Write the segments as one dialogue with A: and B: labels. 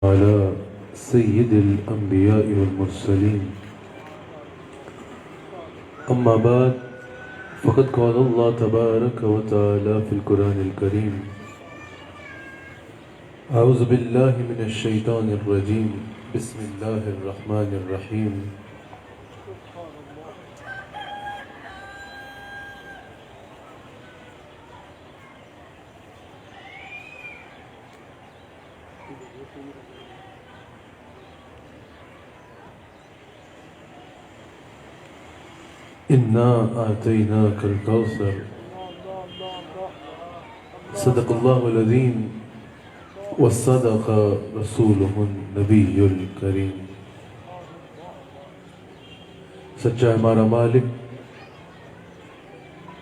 A: على سيد الأنبياء والمرسلين أما بعد فقد قال الله تبارك وتعالى في القرآن الكريم أعوذ بالله من الشيطان الرجيم بسم الله الرحمن الرحيم إنا آتيناك الكوثر صدق الله العظيم وصدق رسوله النبي الكريم. سچا ہمارا مالک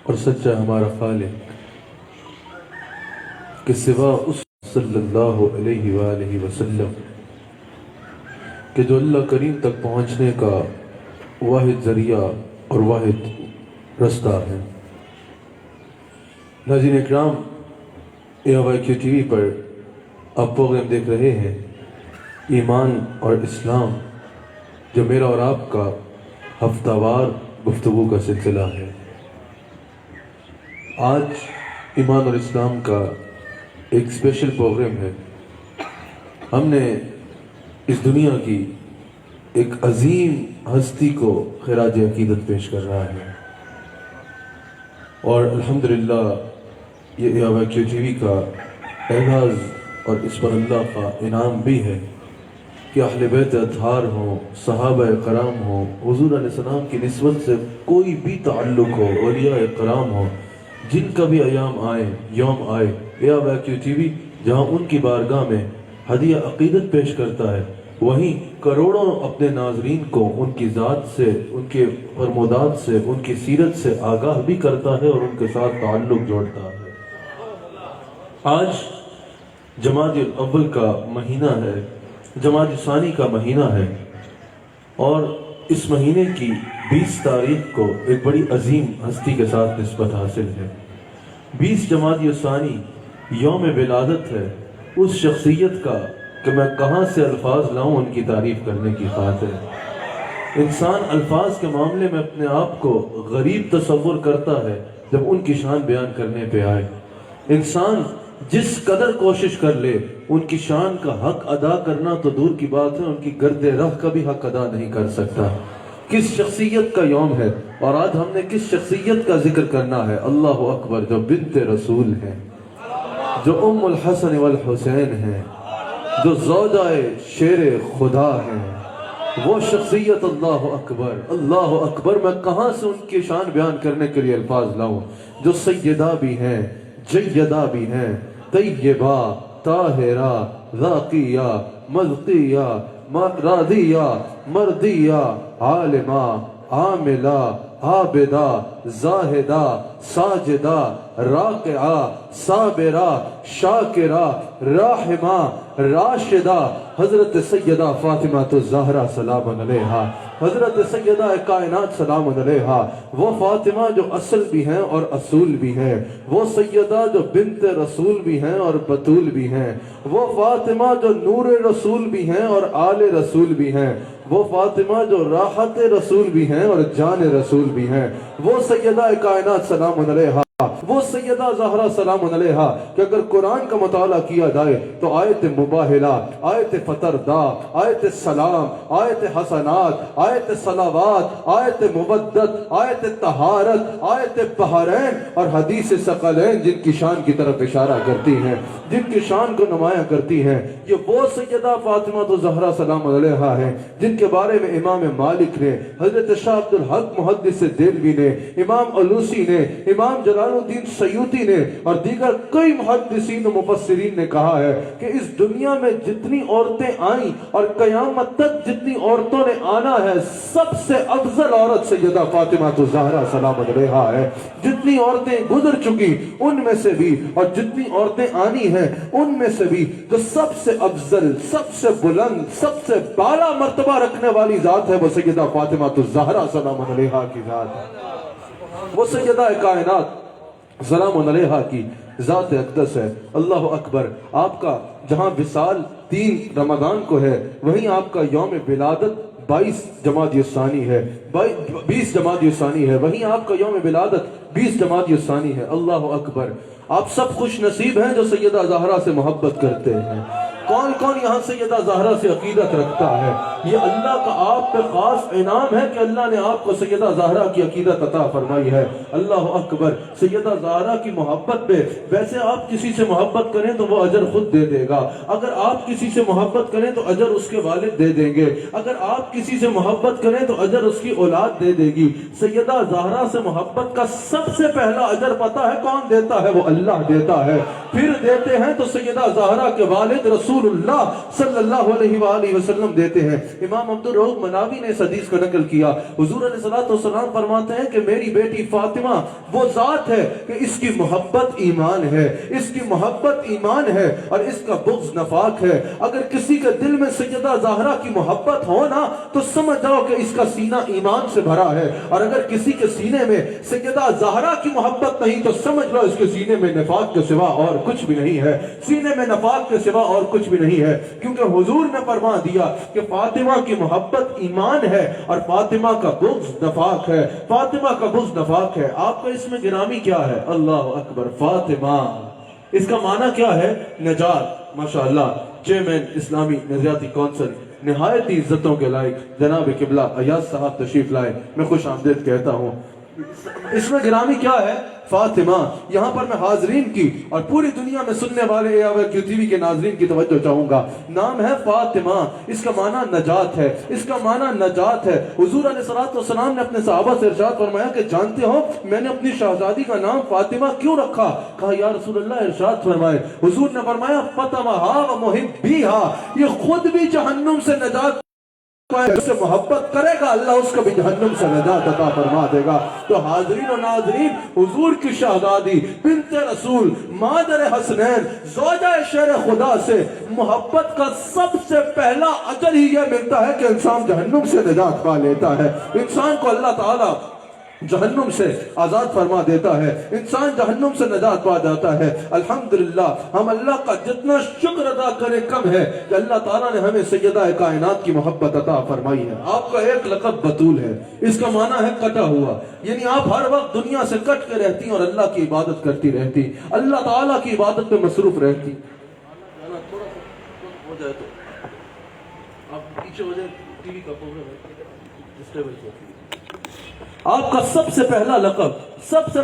A: اور سچا ہمارا خالق کہ سوا اس صلی اللہ علیہ وآلہ وسلم کہ جو اللہ کریم تک پہنچنے کا واحد ذریعہ اور واحد رستہ ہے. ناظرین اکرام، AYQ ٹی وی پر آپ پروگرام دیکھ رہے ہیں ایمان اور اسلام، جو میرا اور آپ کا ہفتہ وار گفتگو کا سلسلہ ہے. آج ایمان اور اسلام کا ایک اسپیشل پروگرام ہے. ہم نے اس دنیا کی ایک عظیم ہستی کو خراج عقیدت پیش کر رہا ہے، اور الحمدللہ یہ AYQ ٹی وی کا اعزاز اور اس پر اللہ کا انعام بھی ہے کہ اہل بیت اطہار ہوں، صحابہ کرام ہوں، حضور علیہ السلام کی نسبت سے کوئی بھی تعلق ہو، اولیاء کرام ہوں، جن کا بھی یوم آئے AYQ ٹی وی جہاں ان کی بارگاہ میں ہدیہ عقیدت پیش کرتا ہے، وہیں کروڑوں اپنے ناظرین کو ان کی ذات سے، ان کے فرمودات سے، ان کی سیرت سے آگاہ بھی کرتا ہے اور ان کے ساتھ تعلق جوڑتا ہے. آج جمادی الاول کا مہینہ ہے، جمادی ثانی کا مہینہ ہے، اور اس مہینے کی 20 تاریخ کو ایک بڑی عظیم ہستی کے ساتھ نسبت حاصل ہے. 20 جمادی ثانی یوم ولادت ہے اس شخصیت کا کہ میں کہاں سے الفاظ لاؤں ان کی تعریف کرنے کی خاطر. انسان الفاظ کے معاملے میں اپنے آپ کو غریب تصور کرتا ہے جب ان کی شان بیان کرنے پہ آئے. انسان جس قدر کوشش کر لے ان کی شان کا حق ادا کرنا تو دور کی بات ہے، ان کی گرد رہ کا بھی حق ادا نہیں کر سکتا. کس شخصیت کا یوم ہے، اور آج ہم نے کس شخصیت کا ذکر کرنا ہے؟ اللہ اکبر، جو بنت رسول ہیں، جو ام الحسن والحسین ہیں، جو زوجہ شیر خدا ہیں، وہ شخصیت. اللہ اکبر، اللہ اکبر. میں کہاں سے ان کی شان بیان کرنے کے لیے الفاظ لاؤں؟ جو سیدہ بھی ہیں، جیدہ بھی ہیں، طیبہ، طاہرہ، ذاقیہ، مذقیہ، راضیہ، مردیہ، عالمہ، عاملہ، عابدہ، زاہدہ، ساجدہ، راکعہ، صابرہ، شاکرہ، راحمہ، راشدہ، حضرت سیدہ فاطمہ الزہرا سلام علیہا، حضرت سیدہ کائنات سلام علیہا. وہ فاطمہ جو اصل بھی ہیں اور اصول بھی ہیں، وہ سیدہ جو بنت رسول بھی ہیں اور بطول بھی ہیں، وہ فاطمہ جو نور رسول بھی ہیں اور آل رسول بھی ہیں، وہ فاطمہ جو راحت رسول بھی ہیں اور جان رسول بھی ہیں، وہ سیدہ کائنات سلام علیہا، وہ سیدہ زہرا سلام علیہا کہ اگر قرآن کا مطالعہ کیا جائے تو آیت مباہلہ، آیت فتردہ، آیت سلام، آیت حسنات، آیت صلوات، آیت مودت، آیت طہارت، آیت بحرین اور حدیث ثقلین جن کی شان کی طرف اشارہ کرتی ہیں، جن کی شان کو نمایاں کرتی ہیں. یہ وہ سیدہ فاطمہ الزہرا سلام علیہا ہیں جن کے بارے میں امام مالک نے، حضرت شاہ عبد الحق محدث دہلوی نے، امام علوسی نے، امام جلال الدین سیوطی نے اور دیگر کئی محدثین و مفسرین نے کہا ہے کہ اس دنیا میں جتنی عورتیں آئیں اور قیامت تک جتنی عورتوں نے آنا ہے، سب سے افضل عورت سیدہ فاطمہ الزہرا سلام علیہا ہے. جتنی عورتیں گزر چکی ان میں سے بھی اور جتنی عورتیں آنی ہیں ان میں سے بھی جو سب سے افضل، سب سے بلند، سب سے بالا مرتبہ رکھنے والی ذات ہے وہ سیدہ فاطمہ الزہرا سلام علیہا کی ذات ہے. وہ سیدہ کائنات سلام علیہا کی ذات اقدس ہے. اللہ اکبر. آپ کا جہاں وصال 3 رمضان کو ہے، وہیں آپ کا یوم ولادت 22 جمادی الثانی ہے، 20 جمادی الثانی ہے، وہیں آپ کا یوم ولادت 20 جمادی الثانی ہے۔ اللہ اکبر! آپ سب خوش نصیب ہیں جو سیدہ زہرا سے محبت کرتے ہیں۔ کون کون یہاں سیدہ زہرا سے عقیدت رکھتا ہے؟ یہ اللہ کا آپ پہ خاص انعام ہے کہ اللہ نے آپ کو سیدہ زہرا کی عقیدت عطا فرمائی ہے۔ اللہ اکبر! سیدہ زہرا کی محبت پہ، ویسے آپ کسی سے محبت کریں تو وہ اجر خود دے دے گا، اگر آپ کسی سے محبت کریں تو اجر اس کے والد دے دیں گے، اگر آپ کسی سے محبت کریں تو اجر اس کی اولاد دے دے گی۔ سیدہ زہرا سے محبت کا سب سے پہلا اجر پتہ ہے کون دیتا ہے؟ وہ اللہ دیتا ہے۔ پھر دیتے ہیں تو سیدہ زہرا کے والد رسول اللہ صلی اللہ علیہ وآلہ وسلم دیتے ہیں۔ امام عبد الرؤف مناوی نے اس حدیث کو نقل کیا، حضور علیہ السلام فرماتے ہیں کہ میری بیٹی فاطمہ وہ ذات ہے کہ اس کی محبت ایمان ہے، اس کی محبت ایمان ہے اور اس کا بغض نفاق ہے۔ اگر کسی کے دل میں سیدہ زہرا کی محبت ہو نا تو سمجھ جاؤ کہ اس کا سینہ ایمان سے بھرا ہے، اور اگر کسی کے سینے میں سیدہ زہرا کی محبت نہیں تو سمجھ لو اس کے سینے میں نفاق کے سوا اور کچھ بھی نہیں ہے، سینے میں نفاق کے سوا اور کچھ بھی نہیں ہے، کیونکہ حضور نے فرما دیا کہ فاطمہ کی محبت ایمان ہے اور فاطمہ کا بغض نفاق ہے، فاطمہ کا بغض نفاق ہے۔ آپ کا اسم گرامی کیا ہے؟ اللہ اکبر! فاطمہ۔ اس کا معنی کیا ہے؟ نجات۔ ماشاءاللہ، چیئرمین اسلامی نظریاتی کونسل نہایت ہی عزتوں کے لائق جناب قبلہ ایاز صاحب تشریف لائے، میں خوش آمدید کہتا ہوں۔ اس میں گرامی کیا ہے؟ فاطمہ۔ یہاں پر میں حاضرین کی اور پوری دنیا میں سننے والے AWQ TV کے ناظرین کی توجہ چاہوں گا۔ نام ہے فاطمہ، اس کا معنی نجات ہے، اس کا معنی نجات ہے۔ حضور علیہ السلام نے اپنے صحابہ سے ارشاد فرمایا کہ جانتے ہو میں نے اپنی شہزادی کا نام فاطمہ کیوں رکھا؟ کہا یا رسول اللہ ارشاد فرمائے۔ حضور نے فرمایا فاطمہ و محبیہا، یہ خود بھی جہنم سے نجات اس سے محبت کرے گا اللہ اس کو بھی جہنم سے نجات عطا فرما دے گا۔ تو حاضرین و ناظرین، حضور کی شہزادی بنت رسول مادر حسنین زوجہ شیر خدا سے محبت کا سب سے پہلا اجر ہی یہ ملتا ہے کہ انسان جہنم سے نجات پا لیتا ہے، انسان کو اللہ تعالیٰ جہنم سے آزاد فرما دیتا ہے، انسان جہنم سے نجات پا جاتا ہے۔ الحمدللہ ہم اللہ کا جتنا شکر ادا کریں کم ہے کہ اللہ تعالیٰ نے ہمیں سیدہ کائنات کی محبت عطا فرمائی ہے۔ آپ کا ایک لقب بطول ہے، اس کا معنی ہے کٹا ہوا، یعنی آپ ہر وقت دنیا سے کٹ کے رہتی ہیں اور اللہ کی عبادت کرتی رہتی، اللہ تعالیٰ کی عبادت میں مصروف رہتی۔ تھوڑا سا ہو جائے تو آپ پیچھے ہو جائے، ٹی وی کا پروگرام ہے ڈسٹربنس ہوتی ہے۔ آپ کا سب سے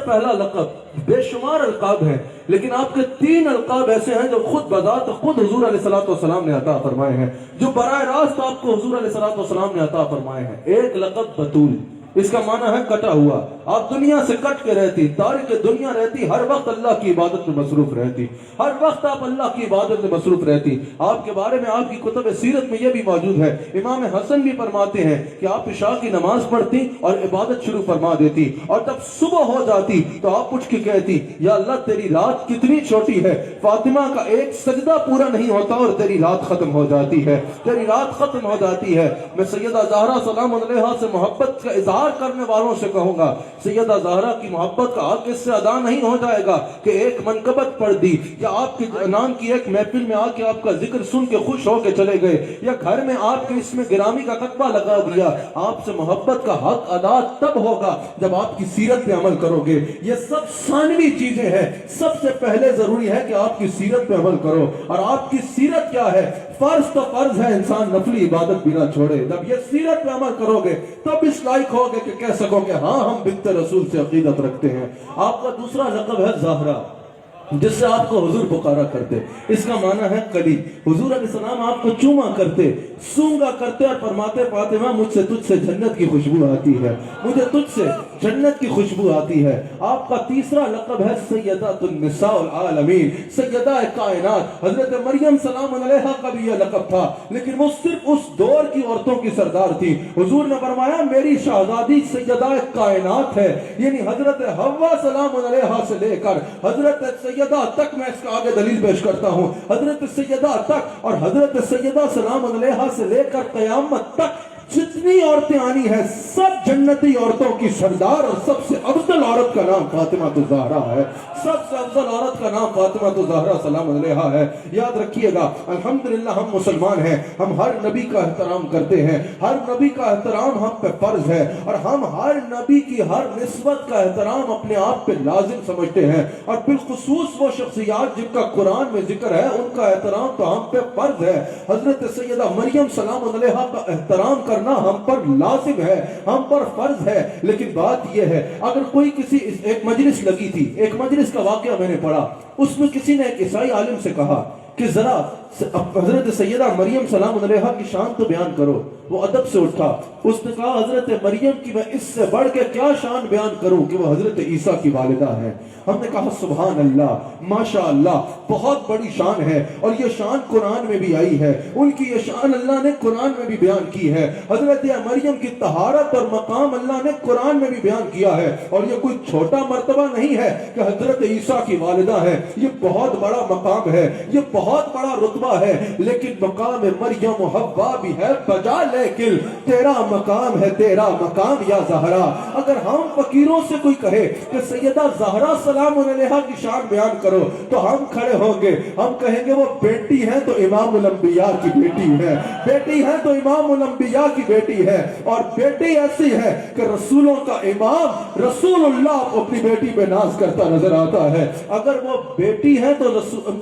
A: پہلا لقب بے شمار القاب ہیں، لیکن آپ کے 3 القاب ایسے ہیں جو خود بذات خود حضور علیہ السلام نے عطا فرمائے ہیں، جو براہ راست آپ کو حضور علیہ السلام نے عطا فرمائے ہیں۔ ایک لقب بطول، اس کا معنی ہے کٹا ہوا، آپ دنیا سے کٹ کے رہتی، تارک دنیا رہتی، ہر وقت اللہ کی عبادت میں مصروف رہتی، ہر وقت آپ اللہ کی عبادت میں مصروف رہتی۔ آپ کے بارے میں آپ کی کتب سیرت میں یہ بھی موجود ہے، امام حسن بھی فرماتے ہیں کہ آپ عشاء کی نماز پڑھتی اور عبادت شروع فرما دیتی، اور جب صبح ہو جاتی تو آپ اٹھ کے کہتی یا اللہ تیری رات کتنی چھوٹی ہے، فاطمہ کا ایک سجدہ پورا نہیں ہوتا اور تیری رات ختم ہو جاتی ہے، تیری رات ختم ہو جاتی ہے۔ میں سیدہ زہرا سلام علیہا سے محبت کا اظہار کرنے والوں سے کہوں گا، سیدہ زہرا کی محبت کا حق اس سے ادا نہیں ہو جائے گا کہ ایک منقبت پڑھ دی یا آپ کے نام کی ایک محفل میں آ کے آپ کا ذکر سن کے خوش ہو کے چلے گئے یا گھر میں آپ کے اسم گرامی کا کتبہ لگا دیا۔ آپ سے محبت کا حق ادا تب ہوگا جب آپ کی سیرت پہ عمل کرو گے۔ یہ سب ثانوی چیزیں ہیں، سب سے پہلے ضروری ہے کہ آپ کی سیرت پہ عمل کرو، اور آپ کی سیرت کیا ہے؟ فرض تو فرض ہے انسان نفلی عبادت بھی نہ چھوڑے۔ جب یہ سیرت پہ عمل کرو گے تب اس لائق ہوگے کہ کہہ سکو کہ ہاں ہم بنت رسول سے عقیدت رکھتے ہیں۔ آپ کا دوسرا لقب ہے زہرا، جس سے آپ کو حضور پکارا کرتے، اس کا معنی ہے کلی۔ حضور علیہ السلام آپ کو چوما کرتے، سونگا کرتے اور فرماتے فاطمہ مجھ سے تجھ سے جنت کی خوشبو آتی ہے، مجھے تجھ سے جنت کی خوشبو آتی ہے۔ آپ کا تیسرا لقب ہے سیدۃ النساء العالمین، سیدہ کائنات۔ حضرت مریم سلام علیہا کا بھی یہ لقب تھا، لیکن وہ صرف اس دور کی عورتوں کی سردار تھی۔ حضور نے فرمایا میری شہزادی سیدہ کائنات ہے، یعنی حضرت حوا سلام علیہا سے لے کر حضرت سیدہ تک، میں اس کا آگے دلیل پیش کرتا ہوں، حضرت سیدہ تک اور حضرت سیدہ سلام علیہا سے لے کر قیامت تک
B: جتنی عورتیں آنی ہے سب جنتی عورتوں کی سردار اور سب سے افضل عورت کا نام فاطمہ الزہرا ہے، سب سے افضل عورت کا نام فاطمہ الزہرا سلام علیہا ہے۔ یاد رکھیے گا، الحمدللہ ہم مسلمان ہیں، ہم ہر نبی کا احترام کرتے ہیں، ہر نبی کا احترام ہم پہ فرض ہے، اور ہم ہر نبی کی ہر نسبت کا احترام اپنے آپ پہ لازم سمجھتے ہیں، اور بالخصوص وہ شخصیات جن کا قرآن میں ذکر ہے ان کا احترام تو ہم پہ فرض ہے۔ حضرت سیدہ مریم سلام علیہا کا احترام کرنا ہم پر لازم ہے، ہم پر فرض ہے۔ لیکن بات یہ ہے، اگر کوئی کسی ایک مجلس لگی تھی، ایک مجلس کا واقعہ میں نے پڑھا، اس میں کسی نے ایک عیسائی عالم سے کہا کہ ذرا حضرت سیدہ مریم سلام علیہا کی شان تو بیان کرو۔ وہ ادب سے اٹھا، اس نے کہا حضرت مریم کی میں اس سے بڑھ کے کیا شان بیان کروں کہ وہ حضرت عیسیٰ کی والدہ ہے۔ ہم نے کہا سبحان اللہ، ماشاءاللہ، بہت بڑی شان ہے، اور یہ شان قرآن میں بھی آئی ہے، ان کی یہ شان اللہ نے قرآن میں بھی بیان کی ہے۔ حضرت مریم کی طہارت اور مقام اللہ نے قرآن میں بھی بیان کیا ہے، اور یہ کوئی چھوٹا مرتبہ نہیں ہے کہ حضرت عیسیٰ کی والدہ ہے، یہ بہت بڑا مقام ہے، یہ بہت بڑا رتبہ ہے۔ لیکن مقام مریم و حوا بھی ہے بجا، لیکن تیرا مقام ہے، تیرا مقام یا زہرا۔ اگر ہم فقیروں سے کوئی کہے کہ سیدہ زہرا سلام علیہا کی شان بیان کرو تو ہم کھڑے ہوں گے، ہم کہیں گے وہ بیٹی ہے تو امام الانبیاء کی بیٹی ہے، بیٹی ہے تو امام الانبیاء کی بیٹی ہے، اور بیٹی ایسی ہے کہ رسولوں کا امام رسول اللہ اپنی بیٹی پہ ناز کرتا نظر آتا ہے۔ اگر وہ بیٹی ہے تو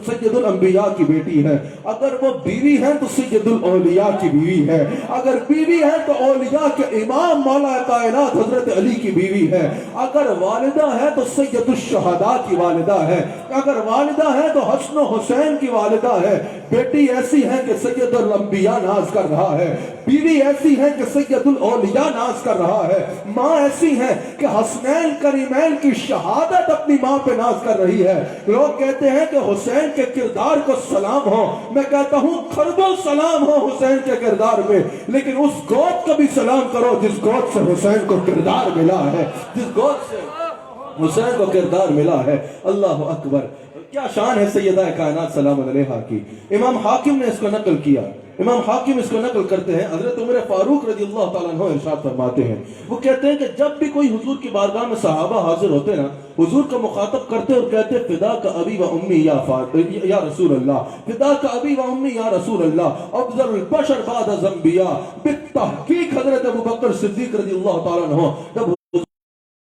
B: سید الانبیاء کی بیٹی ہے، اگر وہ بیوی ہے تو سید الاولیاء کی بیوی ہے، اگر بیوی ہے تو اولیاء کے امام مولا کائنات حضرت علی کی بیوی ہے، اگر والدہ ہے تو سید الشہداء کی والدہ ہے، اگر والدہ ہے تو حسن و حسین کی والدہ ہے۔ بیٹی ایسی ہے کہ سید الانبیاء ناز کر رہا ہے، بیوی ایسی ہے کہ سید الاولیاء ناز کر رہا ہے، ماں ایسی ہے کہ حسنین کریمین کی شہادت اپنی ماں پہ ناز کر رہی ہے۔ لوگ کہتے ہیں کہ حسین کے کردار کو سلام ہو، میں کہتا ہوں خربو سلام ہو حسین کے کردار میں، لیکن اس گود کو بھی سلام کرو جس گود سے حسین کو کردار ملا ہے، جس گود سے حسین کو کردار ملا ہے۔ اللہ اکبر، کیا شان ہے سیدہ کائنات سلام علیہا کی۔ امام حاکم نے اس کو نقل کیا، امام حاکم اس کو نقل کرتے ہیں، حضرت عمر فاروق رضی اللہ تعالیٰ عنہ ارشاد فرماتے ہیں، وہ کہتے ہیں کہ جب بھی کوئی حضور کی بارگاہ میں صحابہ حاضر ہوتے نا، حضور کو مخاطب کرتے اور کہتے فدا کا ابی و امی یا رسول اللہ، فدا کا ابی و امی یا رسول اللہ، افضل البشر بعد الانبیاء۔ بالتحقیق حضرت ابوبکر صدیق رضی اللہ تعالیٰ عنہ جب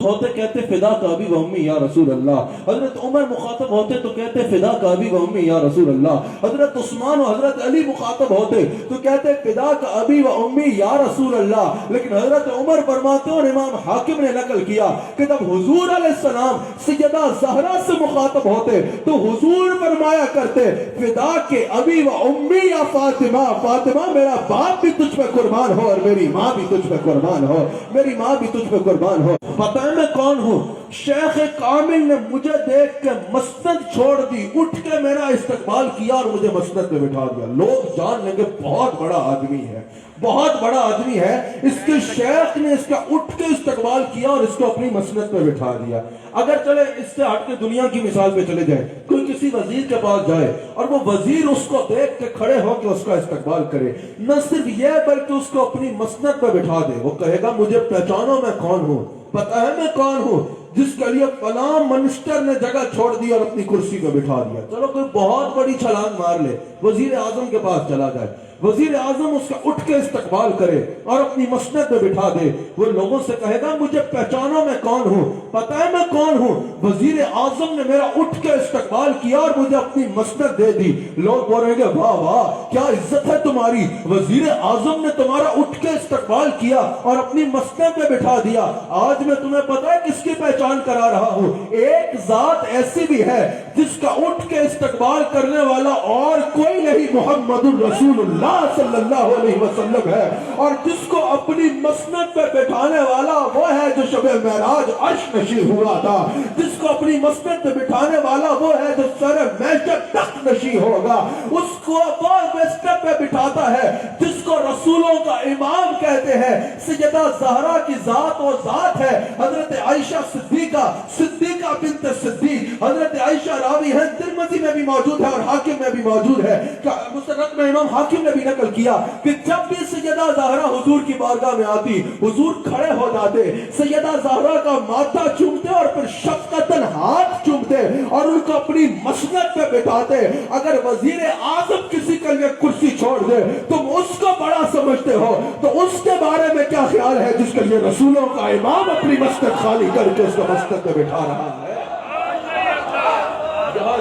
B: ہوتے کہتے فدا کا ابی و امی یا رسول اللہ، حضرت عمر مخاطب ہوتے تو کہتے فدا کا ابی و امی یا رسول اللہ، حضرت عثمان و حضرت علی مخاطب ہوتے تو کہتے فدا کا ابی و امی یا رسول اللہ۔ لیکن حضرت عمر فرماتے اور امام حاکم نے نقل کیا کہ جب حضور علیہ السلام سیدہ زہرا سے مخاطب ہوتے تو حضور فرمایا کرتے فدا کے ابی و امی یا فاطمہ، فاطمہ میرا باپ بھی تجھ پہ قربان ہو اور میری ماں بھی تجھ پہ قربان ہو، میری ماں بھی تجھ پہ قربان ہو۔ پتہ میں کون ہوں؟ شیخ کامل نے مجھے دیکھ کے مسند چھوڑ دی، اٹھ کے میرا استقبال کیا اور مجھے مسند پہ بٹھا دیا۔ لوگ جان لیں گے بہت بڑا آدمی ہے، بہت بڑا آدمی ہے، اس کے شیخ نے اس کا اٹھ کے استقبال کیا اور اس کو اپنی مسند پہ بٹھا دیا۔ اگر چلے اس سے ہٹ کے دنیا کی مثال پہ چلے جائیں، کوئی کسی وزیر کے پاس جائے اور وہ وزیر اس کو دیکھ کے کھڑے ہو کے اس کا استقبال کرے، نہ صرف یہ بلکہ اس کو اپنی مسند پہ بٹھا دے، وہ کہے گا مجھے پہچانو میں کون ہوں، پتہ ہے میں کون ہوں، جس کے لیے فلاں منسٹر نے جگہ چھوڑ دی اور اپنی کرسی پہ بٹھا دیا۔ چلو کوئی بہت بڑی چھلانگ مار لے، وزیر اعظم کے پاس چلا جائے، وزیر اعظم اس کا اٹھ کے استقبال کرے اور اپنی مسند پہ بٹھا دے، وہ لوگوں سے کہے گا مجھے پہچانو میں کون ہوں، پتہ ہے میں کون ہوں، وزیر اعظم نے میرا اٹھ کے استقبال کیا اور مجھے اپنی مسند دے دی۔ لوگ بولیں گے واہ واہ کیا عزت ہے تمہاری، وزیر اعظم نے تمہارا اٹھ کے استقبال کیا اور اپنی مسند پہ بٹھا دیا۔ آج میں تمہیں پتہ ہے کس کی پہچان کرا رہا ہوں، ایک ذات ایسی بھی ہے جس کا اٹھ کے استقبال کرنے والا اور کوئی نہیں، محمد الرسول اللہ صلی اللہ علیہ وسلم ہے، اور جس کو اپنی مسند پہ بٹھانے والا وہ ہے جو شب معراج عرش نشین ہوا تھا، جس کو اپنی مسند پہ بٹھانے والا وہ ہے جو سر محشر تخت نشین ہوگا، اس کو وہ بستر پہ بٹھاتا ہے جس کو رسولوں کا امام کہتے ہیں، سیدہ زہرا کی ذات و ذات ہے حضرت عائشہ صدیقہ بنت صدیق۔ حضرت عائشہ راوی ہے، ترمذی میں بھی موجود ہے اور حاکم میں بھی موجود ہے، مستدرک میں امام حاکم نے بھی نقل کیا کہ جب بھی سیدہ زہرا حضور کی بارگاہ میں آتی، حضور کھڑے ہو جاتے، سیدہ زہرا کا ماتھا چومتے اور پھر شفقتاً ہاتھ چومتے اور ان کو اپنی مسند پہ بٹھاتے۔ اگر وزیر اعظم کسی کے لیے کرسی چھوڑ دے تم اس کو بڑا سمجھتے ہو، تو اس کے بارے میں کیا خیال ہے جس کے لیے رسولوں کا امام اپنی مسند خالی کر کے اس کو مسند پہ بٹھا رہا ہے؟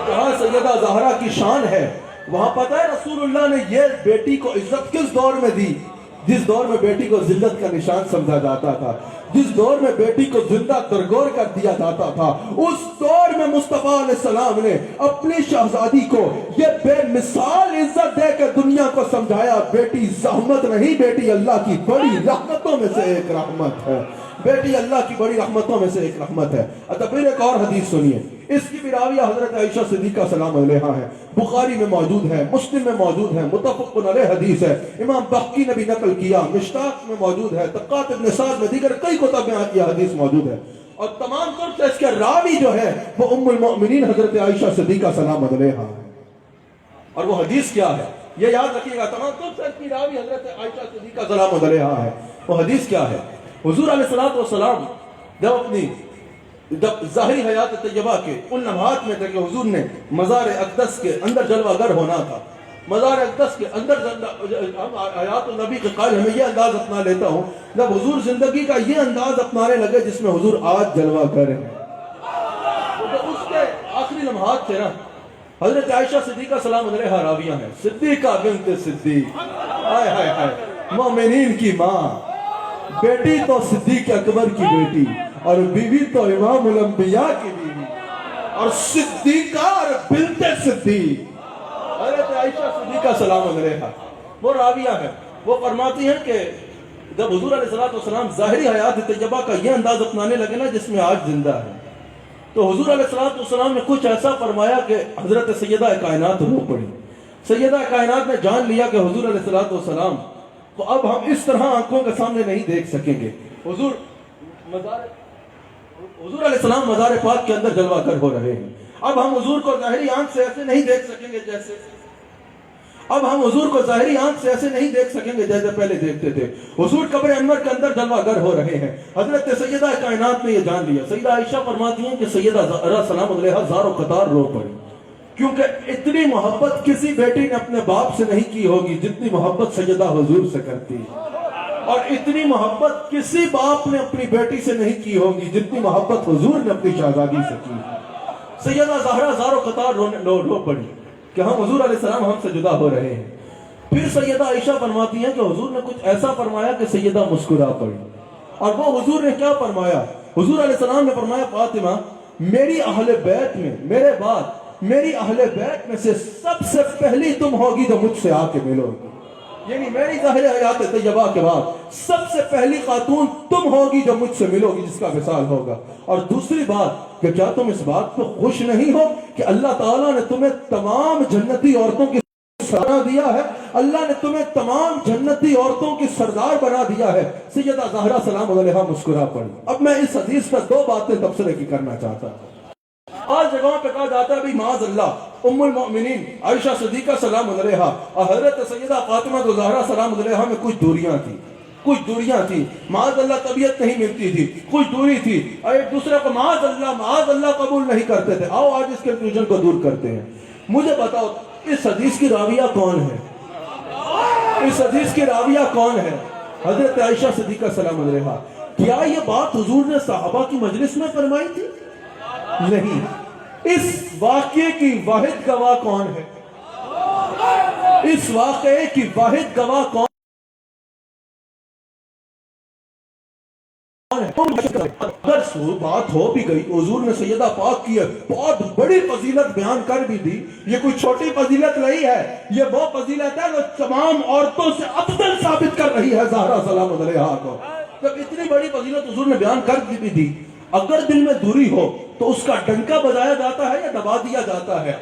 B: جہاں سیدہ زہرا کی شان ہے، وہاں پتہ ہے رسول اللہ نے یہ بیٹی کو عزت کس دور میں دی؟ جس دور میں بیٹی کو ذلت کا نشان سمجھا جاتا تھا، جس دور میں بیٹی کو زندہ درگور کر دیا جاتا تھا، اس دور میں مصطفیٰ علیہ السلام نے اپنی شہزادی کو یہ بے مثال عزت دے کے دنیا کو سمجھایا، بیٹی زحمت نہیں، بیٹی اللہ کی بڑی رحمتوں میں سے ایک رحمت ہے، بیٹی اللہ کی بڑی رحمتوں میں سے ایک رحمت ہے۔ اچھا پھر ایک اور حدیث سنیے، اس کی بھی راویہ حضرت عائشہ صدیقہ سلام علیہا ہے، بخاری میں موجود ہے، مسلم میں موجود ہے، متفق علیہ حدیث ہے، امام بخاری نے بھی نقل کیا، مشتاق میں موجود ہے، طبقات ابن سعد میں دیگر کئی کتب میں یہ حدیث موجود ہے، اور تمام طور سے اس کے راوی جو ہے وہ ام المؤمنین حضرت عائشہ صدیقہ سلام علیہا ہے۔ اور وہ حدیث کیا ہے یہ یاد رکھیے گا، تمام طور سے اس کی راوی حضرت عائشہ صدیقہ سلام علیہا ہے۔ وہ حدیث کیا ہے؟ حضور علیہ السلام جب ظاہری حیات طیبہ کے ان لمحات میں تھے کہ حضور نے مزار اقدس کے اندر جلوہ گر ہونا تھا، مزار اقدس کے اندر حیات النبی کے قائل ہمیں یہ انداز اپنا لیتا ہوں، جب حضور زندگی کا یہ انداز اپنانے لگے جس میں حضور آج جلوہ گر ہیں، تو اس کے آخری لمحات تھے نا، حضرت عائشہ صدیقہ سلام علیہا راویہ ہیں، صدیقہ بنت صدیق، ہائے ہائے ہائے، مومنین کی ماں، بیٹی تو صدیق اکبر کی بیٹی اور بیوی تو امام الانبیاء کی بیوی، اور صدیقہ اور بنت صدیق حضرت عائشہ صدیقہ سلام علیہا وہ راویہ ہے۔ وہ فرماتی ہیں کہ جب حضور علیہ السلام ظاہری حیات طیبہ کا یہ انداز اپنانے لگے نا جس میں آج زندہ ہے، تو حضور علیہ السلام نے کچھ ایسا فرمایا کہ حضرت سیدہ کائنات رو پڑی۔ سیدہ کائنات نے جان لیا کہ حضور علیہ السلام تو اب ہم اس طرح آنکھوں کے سامنے نہیں دیکھ سکیں گے، حضور علیہ السلام مزار پاک کے اندر جلوہ گر ہو رہے ہیں، اب ہم حضور کو ظاہری آنکھ سے ایسے نہیں دیکھ سکیں گے جیسے پہلے دیکھتے تھے، حضور قبر انور کے اندر جلوہ گر ہو رہے ہیں۔ حضرت سیدہ کائنات نے یہ جان لیا۔ سیدہ عائشہ فرماتی ہیں کہ سیدہ زہرا سلام علیہا زار و قطار رو پڑی، کیونکہ اتنی محبت کسی بیٹی نے اپنے باپ سے نہیں کی ہوگی جتنی محبت سیدہ حضور سے کرتی ہے، اور اتنی محبت کسی باپ نے اپنی بیٹی سے نہیں کی ہوگی جتنی محبت حضور نے اپنی شہزادی سے کی۔ سیدہ زہرا زار و قطار رو پڑی کہ ہم حضور علیہ السلام ہم سے جدا ہو رہے ہیں۔ پھر سیدہ عائشہ فرماتی ہیں کہ حضور نے کچھ ایسا فرمایا کہ سیدہ مسکرا پڑی، اور وہ حضور نے کیا فرمایا؟ حضور علیہ السلام نے فرمایا فاطمہ میری اہل بیت میں میرے بعد میری اہل بیت میں سے سب سے پہلی تم ہوگی جو مجھ سے آ کے ملو گی، یعنی میری ظاہر حیات طیبہ کے بعد سب سے پہلی خاتون تم ہوگی جو مجھ سے ملو گی جس کا وصال ہوگا۔ اور دوسری بات کہ کیا تم اس بات پہ خوش نہیں ہو کہ اللہ تعالیٰ نے تمہیں تمام جنتی عورتوں کی سردار دیا ہے، اللہ نے تمہیں تمام جنتی عورتوں کی سردار بنا دیا ہے۔ سیدہ زہرا سلام علیہا مسکرا پڑی۔ اب میں اس حدیث پر دو باتیں تبصرے کی کرنا چاہتا ہوں۔ آج جگہوں پہ کہا جاتا ہے بھی معاذ اللہ ام المؤمنین عائشہ صدیقہ سلام علیہا اور حضرت سیدہ فاطمہ زہرا سلام علیہا میں کچھ دوریاں تھیں، معاذ اللہ طبیعت نہیں ملتی تھی، کچھ دوری تھی، اور ایک دوسرے کو معاذ اللہ قبول نہیں کرتے تھے۔ آؤ آج اس کنفیوژن کو دور کرتے ہیں۔ مجھے بتاؤ اس حدیث کی راویہ کون ہے؟ اس حدیث کی راویہ کون ہے؟ حضرت عائشہ صدیقہ سلام علیہا۔ کیا یہ بات حضور نے صحابہ کی مجلس میں فرمائی تھی؟ نہیں۔ اس واقعے کی واحد گواہ کون ہے؟ اس واقعے کی واحد گواہ کون ہے؟ اگر بات ہو بھی گئی، حضور نے سیدہ پاک کی بہت بڑی فضیلت بیان کر بھی دی، یہ کوئی چھوٹی فضیلت نہیں ہے، یہ وہ فضیلت ہے جو تمام عورتوں سے افضل ثابت کر رہی ہے زہرا سلام علیہا کو۔ جب اتنی بڑی فضیلت حضور نے بیان کر بھی دی، اگر دل میں دوری ہو تو اس کا ڈنکا بجایا جاتا ہے یا دبا دیا جاتا ہے؟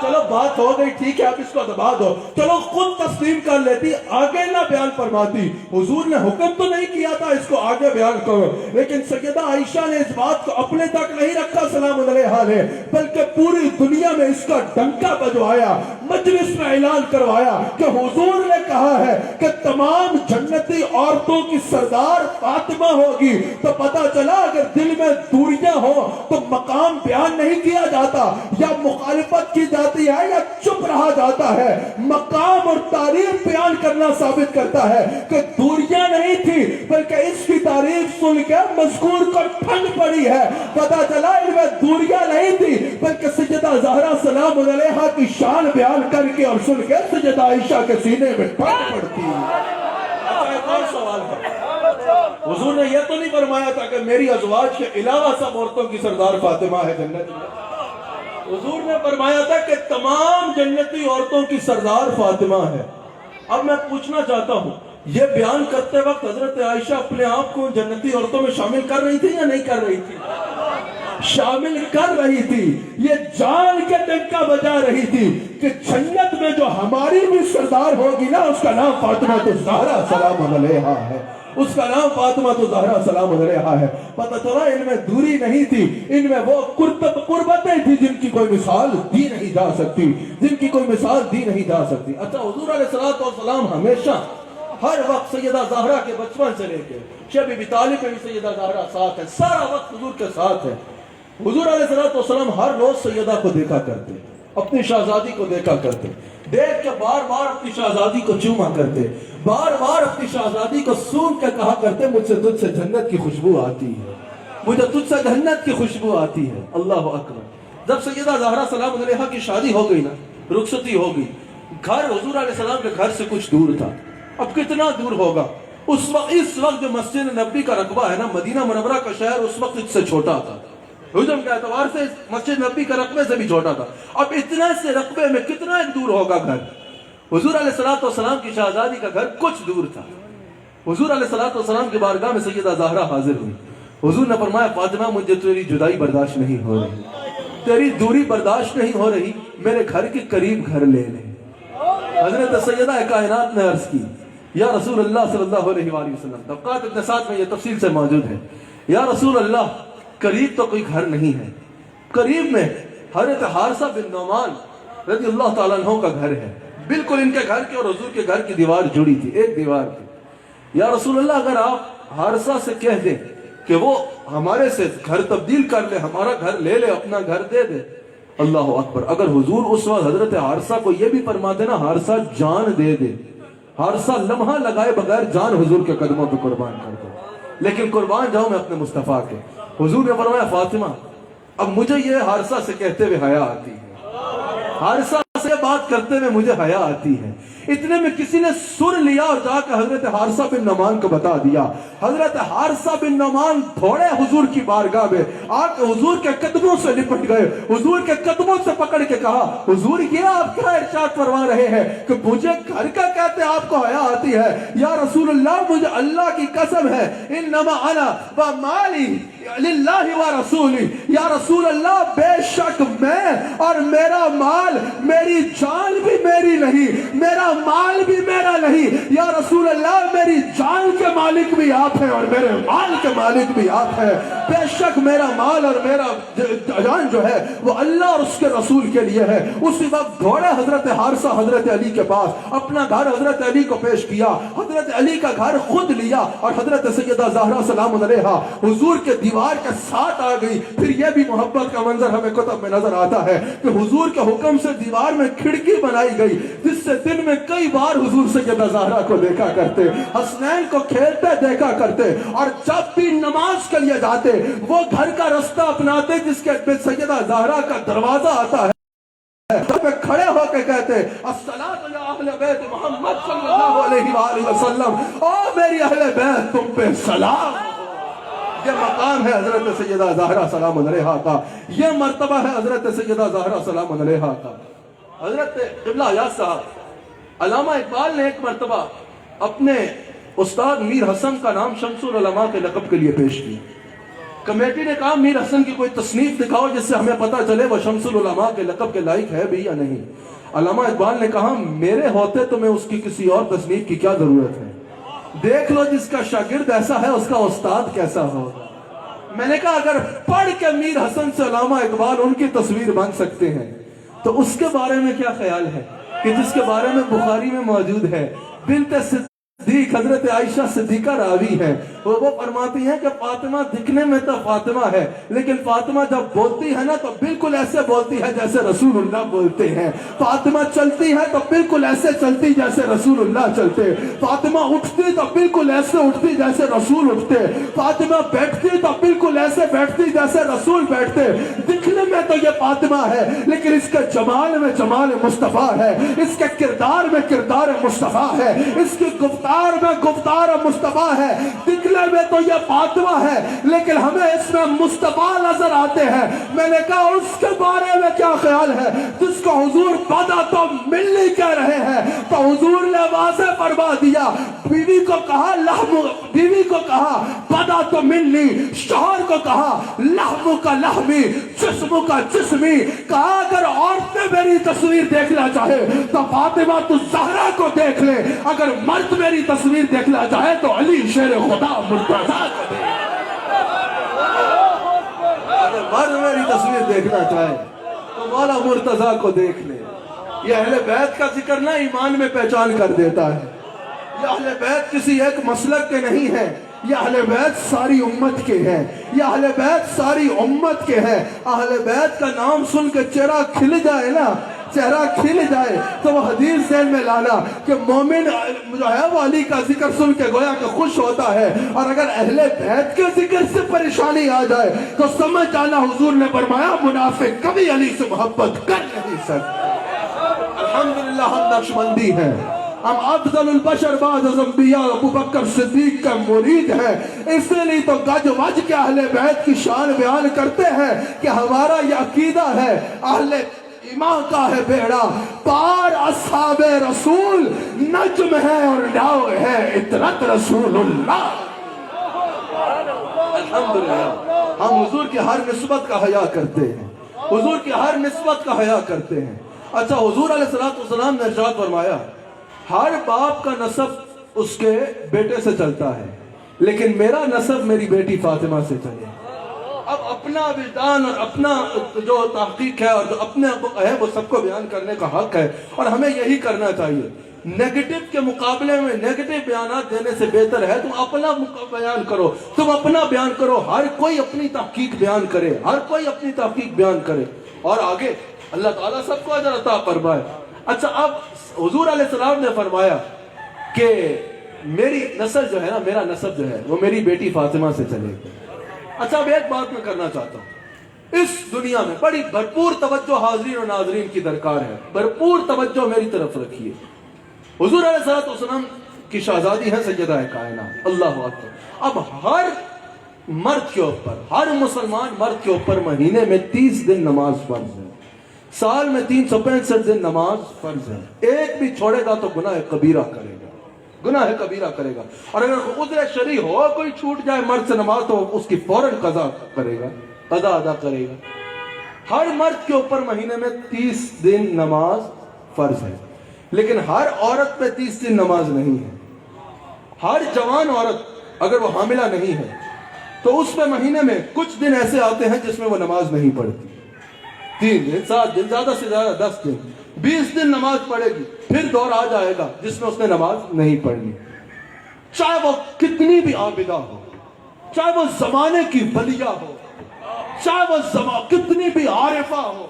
B: چلو بات ہو گئی ٹھیک ہے آپ اس کو دبا دو, چلو خود تسلیم کر لیتی, آگے نہ بیان فرماتی. حضور نے حکم تو نہیں کیا تھا اس کو آگے بیان کرو, لیکن سیدہ عائشہ نے اس بات کو اپنے تک نہیں رکھا سلام علیہا نے, بلکہ پوری دنیا میں اس کا ڈنکا بجوایا, مجلس میں اعلان کروایا کہ حضور نے کہا ہے کہ تمام جنتی عورتوں کی سردار فاطمہ ہوگی. تو پتہ چلا اگر دل میں دوریاں ہوں تو مقام بیان نہیں کیا جاتا, یا مخالفت کی جاتی ہے یا چپ رہا جاتا ہے. مقام اور تعریف بیان کرنا ثابت کرتا ہے کہ دوریاں نہیں تھی, بلکہ اس کی تعریف سن کے مذکور کو ٹھنڈ پڑی ہے. پتہ چلا ان میں دوریاں نہیں تھی, بلکہ سیدہ زہرا سلام علیہا کی شان بیان کر کے اور سن کے سیدہ عائشہ کے سینے میں ٹھنڈ پڑتی ہے. ایک اور سوال ہے, حضور نے یہ تو نہیں فرمایا تھا کہ میری ازواج کے علاوہ سب عورتوں کی سردار فاطمہ ہے جنت میں. حضور نے فرمایا تھا کہ تمام جنتی عورتوں کی سردار فاطمہ ہے. اب میں پوچھنا چاہتا ہوں, یہ بیان کرتے وقت حضرت عائشہ اپنے آپ کو جنتی عورتوں میں شامل کر رہی تھی یا نہیں کر رہی تھی؟ شامل کر رہی تھی. یہ جان کے ڈنکا بجا رہی تھی کہ جنت میں جو ہماری بھی سردار ہوگی نا, اس کا نام فاطمہ الزہرا سلام علیہا ہے. اس کا نام فاطمہ الزہرا سلام علیہا ہے. پتہ چلا ان میں دوری نہیں تھی, ان میں وہ قربتیں تھی جن کی کوئی مثال دی نہیں جا سکتی, جن کی کوئی مثال دی نہیں جا سکتی. اچھا, حضور علیہ الصلوۃ والسلام ہمیشہ ہر وقت سیدہ زہرا کے بچپن سے لے کے شب ابی طالب میں بھی سیدہ زہرا ساتھ ہے, سارا وقت حضور کے ساتھ ہے. حضور علیہ الصلوۃ والسلام ہر روز سیدہ کو دیکھا کرتے, اپنی شہزادی کو دیکھا کرتے, دیکھ کے بار بار اپنی شہزادی کو چوما کرتے, بار بار اپنی شہزادی کو سونگ کے کہا کرتے مجھ سے تجھ سے جنت کی خوشبو آتی ہے, مجھے تجھ سے جنت کی خوشبو آتی ہے. اللہ اکبر. جب سیدہ زہرا سلام علیہا کی شادی ہو گئی نا, رخصتی ہو گئی, گھر حضور علیہ السلام کے گھر سے کچھ دور تھا. اب کتنا دور ہوگا, اس وقت جو مسجد نبی کا رقبہ ہے نا, مدینہ منورہ کا شہر اس وقت اس سے چھوٹا تھا, حجم کے اعتبار سے مسجد نبی کا رقبے سے بھی چھوٹا تھا. اب اتنا سے رقبے میں کتنا ایک دور ہوگا گھر. حضور علیہ الصلوۃ والسلام کی شہزادی کا گھر کچھ دور تھا. حضور علیہ الصلوۃ والسلام کی بارگاہ میں سیدہ زہرا حاضر ہوئی. حضور نے فرمایا فاطمہ مجھے تیری جدائی برداشت نہیں ہو رہی, تیری دوری برداشت نہیں ہو رہی, میرے گھر کے قریب گھر لے لے. حضرت سیدہ کائنات نے عرض کی یا رسول اللہ صلی اللہ علیہ وآلہ وسلم, طبقات ابن سعد میں یہ تفصیل سے موجود ہے, یا رسول اللہ قریب تو کوئی گھر نہیں ہے, قریب میں حضرت حارثہ بن نعمان رضی اللہ تعالیٰ عنہ کا گھر ہے, بالکل ان کے گھر کے اور حضور کے گھر کی دیوار جڑی تھی, ایک دیوار تھی. یا رسول اللہ اگر آپ حارثہ سے کہہ دیں کہ وہ ہمارے سے گھر تبدیل کر لے, ہمارا گھر لے لے, اپنا گھر دے دے. اللہ اکبر. اگر حضور اس وقت حضرت حارثہ کو یہ بھی فرما دینا حارثہ جان دے دے, حارثہ لمحہ لگائے بغیر جان حضور کے قدموں پہ قربان کر دے, لیکن قربان جاؤں میں اپنے مصطفیٰ کے. حضور نے فرمایا فاطمہ اب مجھے یہ حارثہ سے کہتے ہوئے حیا آتی ہے, حارثہ سے بات کرتے ہوئے مجھے حیا آتی ہے. اتنے میں کسی نے سن لیا اور جا کے حضرت حارثہ بن نعمان کو بتا دیا. حضرت حارثہ بن نعمان تھوڑے حضور کی بارگاہ میں آ کے حضور کے قدموں سے لپٹ گئے, حضور کے قدموں سے پکڑ کے کہا حضور یہ آپ کیا ارشاد فرما رہے ہیں کہ مجھے گھر کا کہتے آپ کو حیا آتی ہے. یا رسول اللہ مجھے اللہ کی قسم ہے انما انا و مالی للہ و رسولی, یا رسول اللہ بے شک میں اور میرا مال, میری جان بھی میری نہیں, میرا مال بھی میرا نہیں. یا رسول اللہ میری جان کے مالک بھی آپ ہیں اور میرے مال کے مالک بھی آپ ہیں. بے شک میرا مال اور میرا جان جو ہے وہ اللہ اور اس کے رسول کے لیے ہے. اسی وقت دوڑے حضرت حارثہ حضرت علی کے پاس, اپنا گھر حضرت علی کو پیش کیا, حضرت علی کا گھر خود لیا اور حضرت سیدہ زہرا سلام علیہا حضور کے دیوار کے ساتھ آ گئی. پھر یہ بھی محبت کا منظر ہمیں کتب میں نظر آتا ہے کہ حضور کے حکم سے دیوار میں کھڑکی بنائی گئی جس سے دن میں کئی بار حضور سیدہ زہرا کو دیکھا کرتے, حسنین کو کھیلتے دیکھا کرتے, اور جب بھی نماز کے لیے جاتے وہ گھر کا رستہ اپناتے جس کے سیدہ زہرا کا دروازہ آتا ہے. جب میں کھڑے ہو کے کہتے الصلاۃ یا اہل بیت محمد صلی اللہ علیہ وآلہ وسلم, او میری اہل بیت تم پہ سلام. یہ مقام ہے حضرت سیدہ زہرا سلام علیہا کا, یہ مرتبہ ہے حضرت سیدہ زہرا سلام علیہا کا. حضرت قبلہ یاز صاحب علامہ اقبال نے ایک مرتبہ اپنے استاد میر حسن کا نام شمس العلماء کے لقب کے لیے پیش کیا.
A: کمیٹی نے کہا میر حسن کی کوئی تصنیف دکھاؤ جس سے ہمیں پتہ چلے وہ شمس العلماء کے لقب کے لائق ہے بھی یا نہیں۔ علامہ اقبال نے کہا میرے ہوتے تو میں اس کی کسی اور تصنیف کی کیا ضرورت ہے، دیکھ لو جس کا شاگرد ایسا ہے اس کا استاد کیسا ہوگا۔ میں نے کہا اگر پڑھ کے میر حسن سے علامہ اقبال ان کی تصویر بن سکتے ہیں تو اس کے بارے میں کیا خیال ہے کہ جس کے بارے میں بخاری میں موجود ہے، بنت صدیق حضرت عائشہ صدیقہ راوی ہے، وہ فرماتی ہیں کہ فاطمہ دکھنے میں تو فاطمہ ہے لیکن فاطمہ جب بولتی ہے نا تو بالکل ایسے بولتی ہے جیسے رسول اللہ بولتے ہیں، فاطمہ چلتی ہے تو بالکل ایسے چلتی جیسے رسول اللہ چلتے، فاطمہ اٹھتی تو بالکل ایسے اٹھتی جیسے رسول اٹھتے، فاطمہ بیٹھتی تو بالکل ایسے بیٹھتی جیسے رسول بیٹھتے۔ دکھنے میں تو یہ فاطمہ ہے لیکن اس کے جمال میں جمال مصطفیٰ ہے، اس کے کردار میں کردار مصطفیٰ ہے، اس کی گفتار میں گفتار مصطفیٰ ہے۔ دکھنے میں تو یہ فاطمہ ہے لیکن ہمیں اس میں مصطفیٰ نظر آتے ہیں۔ میں نے کہا اس کے بارے میں کیا خیال ہے جس کو حضور بدا تو ملنی کہہ رہے ہیں تو حضور نے واضح فرما دیا، بیوی کو کہا لحم، بیوی کو کہا بدا تو ملنی، شوہر کو کہا لحم کا لحمی جسم کا جسمی، کہا اگر عورتیں میری تصویر دیکھنا چاہے تو فاطمہ تو زہرا کو دیکھ لے، اگر مرد میری تصویر دیکھنا چاہے تو علی شیر خدا مرتضیٰ کو دیکھ لے۔ اگر مرد میری تصویر دیکھنا چاہے تو مولا مرتضیٰ کو دیکھ لے۔ یہ اہل بیت کا ذکر نہ ایمان میں پہچان کر دیتا ہے۔ یہ اہل بیت کسی ایک مسلک کے نہیں ہیں، یہ اہل بیت ساری امت کے ہیں، یہ اہل بیت ساری امت کے ہیں۔ اہل بیت کا نام سن کے چہرہ کھل جائے نا، چہرہ کھل جائے تو وہ حدیث ذہن میں لانا کہ مومن جو ہے وہ علی کا ذکر سن کے گویا کہ خوش ہوتا ہے، اور اگر اہل بیت کے ذکر سے پریشانی آ جائے تو سمجھ جانا حضور نے فرمایا منافق کبھی علی سے محبت کر نہیں سکتا۔ الحمدللہ ہم نقشبندی ہیں، ہم افضل البشر بعد از انبیاء ابو بکر صدیق کا مرید ہیں، اس لیے تو گج وج کے اہل بیت کی شان بیان کرتے ہیں کہ ہمارا یہ عقیدہ ہے اہل ایمان کا ہے بیڑا پار اصحاب رسول، نجم ہے اور ناؤ ہے اطرت رسول اللہ۔ الحمدللہ ہم حضور کی ہر نسبت کا حیا کرتے ہیں، حضور کی ہر نسبت کا حیا کرتے ہیں۔ اچھا حضور علیہ السلام نے ارشاد فرمایا ہر باپ کا نسب اس کے بیٹے سے چلتا ہے لیکن میرا نسب میری بیٹی فاطمہ سے چلے۔ اب اپنا وجدان اور اپنا جو تحقیق ہے اور جو اپنے ہے وہ سب کو بیان کرنے کا حق ہے اور ہمیں یہی کرنا چاہیے۔ نیگیٹو کے مقابلے میں نیگیٹو بیانات دینے سے بہتر ہے تم اپنا بیان کرو، تم اپنا بیان کرو، ہر کوئی اپنی تحقیق بیان کرے، ہر کوئی اپنی تحقیق بیان کرے اور آگے اللہ تعالیٰ سب کو اجر عطا فرمائے۔ اچھا اب حضور علیہ السلام نے فرمایا کہ میری نسل جو ہے نا، میرا نسب جو ہے وہ میری بیٹی فاطمہ سے چلے گا۔ اچھا اب ایک بات میں کرنا چاہتا ہوں، اس دنیا میں بڑی بھرپور توجہ حاضرین اور ناظرین کی درکار ہے، بھرپور توجہ میری طرف رکھیے۔ حضور علیہ السلام کی شہزادی ہے سیدہ کائنات، اللہ اکبر۔ اب ہر مرد کے اوپر، ہر مسلمان مرد کے اوپر مہینے میں 30 دن نماز فرض ہے، سال میں 365 دن نماز فرض ہے، ایک بھی چھوڑے گا تو گناہ کبیرہ کرے گا، گناہ کبیرہ کرے گا۔ اور اگر عذر شرعی ہو کوئی چھوٹ جائے مرد سے نماز تو اس کی فوراً قضا کرے گا، قضا ادا کرے گا۔ ہر مرد کے اوپر مہینے میں 30 دن نماز فرض ہے لیکن ہر عورت پہ 30 دن نماز نہیں ہے۔ ہر جوان عورت اگر وہ حاملہ نہیں ہے تو اس پہ مہینے میں کچھ دن ایسے آتے ہیں جس میں وہ نماز نہیں پڑھتی، 3 دن 7 دن زیادہ سے زیادہ 10 دن 20 دن نماز پڑھے گی، پھر دور آ جائے گا جس میں اس نے نماز نہیں پڑھنی، چاہے وہ کتنی بھی عابدہ ہو، چاہے وہ زمانے کی ولیہ ہو، چاہے وہ کتنی بھی عارفہ ہو،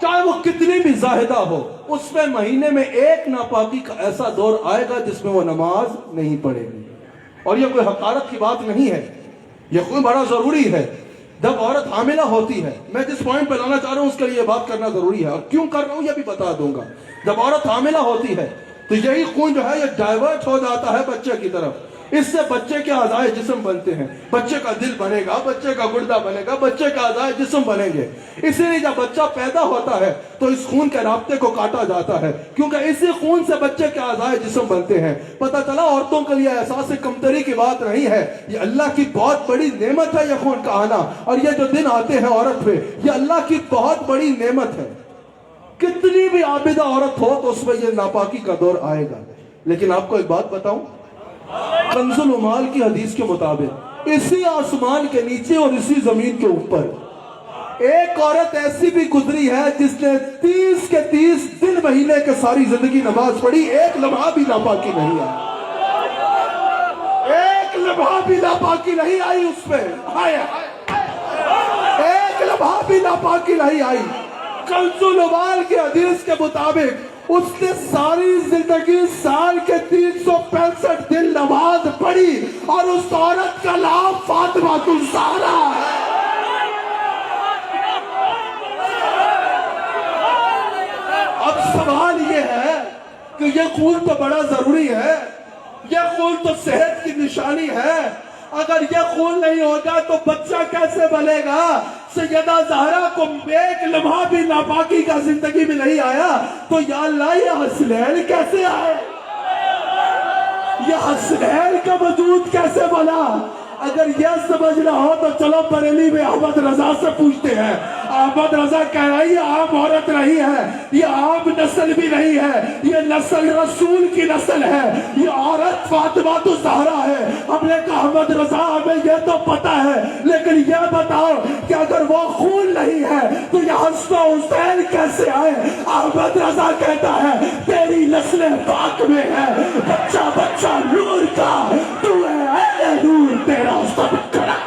A: چاہے وہ کتنی بھی زاہدہ ہو، اس میں مہینے میں ایک ناپاکی کا ایسا دور آئے گا جس میں وہ نماز نہیں پڑھے گی۔ اور یہ کوئی حقارت کی بات نہیں ہے، یہ کوئی بڑا ضروری ہے۔ جب عورت حاملہ ہوتی ہے، میں جس پوائنٹ پہ لانا چاہ رہا ہوں اس کے لیے بات کرنا ضروری ہے اور کیوں کر رہا ہوں یہ بھی بتا دوں گا۔ جب عورت حاملہ ہوتی ہے تو یہی خون جو ہے یہ ڈائیورٹ ہو جاتا ہے بچے کی طرف،
B: اس سے بچے کے اعضائے جسم بنتے ہیں، بچے کا دل بنے گا، بچے کا گردہ بنے گا، بچے کا اعضائے جسم بنیں گے۔ اسی لیے جب بچہ پیدا ہوتا ہے تو اس خون کے رابطے کو کاٹا جاتا ہے، کیونکہ اسی خون سے بچے کے اعضائے جسم بنتے ہیں۔ پتہ چلا عورتوں کے لیے احساس کمتری کی بات نہیں ہے، یہ اللہ کی بہت بڑی نعمت ہے یہ خون کا آنا، اور یہ جو دن آتے ہیں عورت پہ، یہ اللہ کی بہت بڑی نعمت ہے۔ کتنی بھی عابدہ عورت ہو تو اس میں یہ ناپاکی کا دور آئے گا۔ لیکن آپ کو ایک بات بتاؤں، کنز العمال کی حدیث کے مطابق اسی آسمان کے نیچے اور اسی زمین کے اوپر ایک عورت ایسی بھی گزری ہے جس نے 30 کے 30 دن مہینے کے ساری زندگی نماز پڑھی، ایک لمحہ بھی ناپاکی نہیں آئی، ایک لمحہ بھی ناپاکی نہیں آئی اس پہ، ایک لمحہ بھی ناپاکی نہیں آئی۔ کنز العمال کی حدیث کے مطابق اس نے ساری زندگی سال کے 365 دن نماز پڑھی، اور اس عورت کا نام فاطمہ الزہرا ہے۔ اب سوال یہ ہے کہ یہ خون تو بڑا ضروری ہے، یہ خون تو صحت کی نشانی ہے، اگر یہ خون نہیں ہوگا تو بچہ کیسے بنے گا؟ سیدہ زہرا کو ایک لمحہ بھی ناپاکی کا زندگی میں نہیں آیا، تو یا اللہ یہ حسنین کیسے آئے؟ یہ حسنین کا وجود کیسے بنا؟ اگر یہ سمجھنا ہو تو چلو بریلی میں احمد رضا سے پوچھتے ہیں۔ احمد رضا کہہ رہا ہے یہ عام عورت نہیں ہے، یہ عام نسل بھی نہیں ہے، یہ نسل رسول کی نسل ہے، یہ عورت فاطمہ الزہرا ہے۔ ہم نے کہا احمد رضا ہمیں یہ تو پتا ہے، لیکن یہ بتاؤ کہ اگر وہ خون نہیں ہے تو یہ حسن و حسین کیسے آئے؟ احمد رضا کہتا ہے تیری نسل پاک میں ہے، بچہ بچہ نور کا، تو ہے اہل نور، تیرا سب کرا۔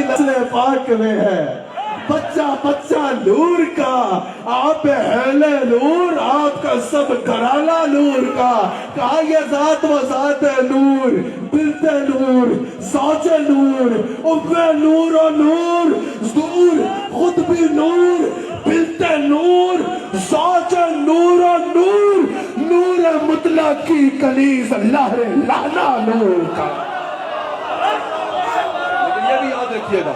B: نسل پاک میں ہے، بچہ بچہ نور کا، آپ اہل نور، آپ کا سب گھرانہ نور کا۔ کہا یہ ذات و ذات نور، بنت نور، زوج نور، ام نور و نور، نور خود بھی نور، بنت نور، زوج نور و نور، نور مطلق کی کنیز اللہ لانا نور کا۔ لیکن یہ بھی یاد رکھیے گا،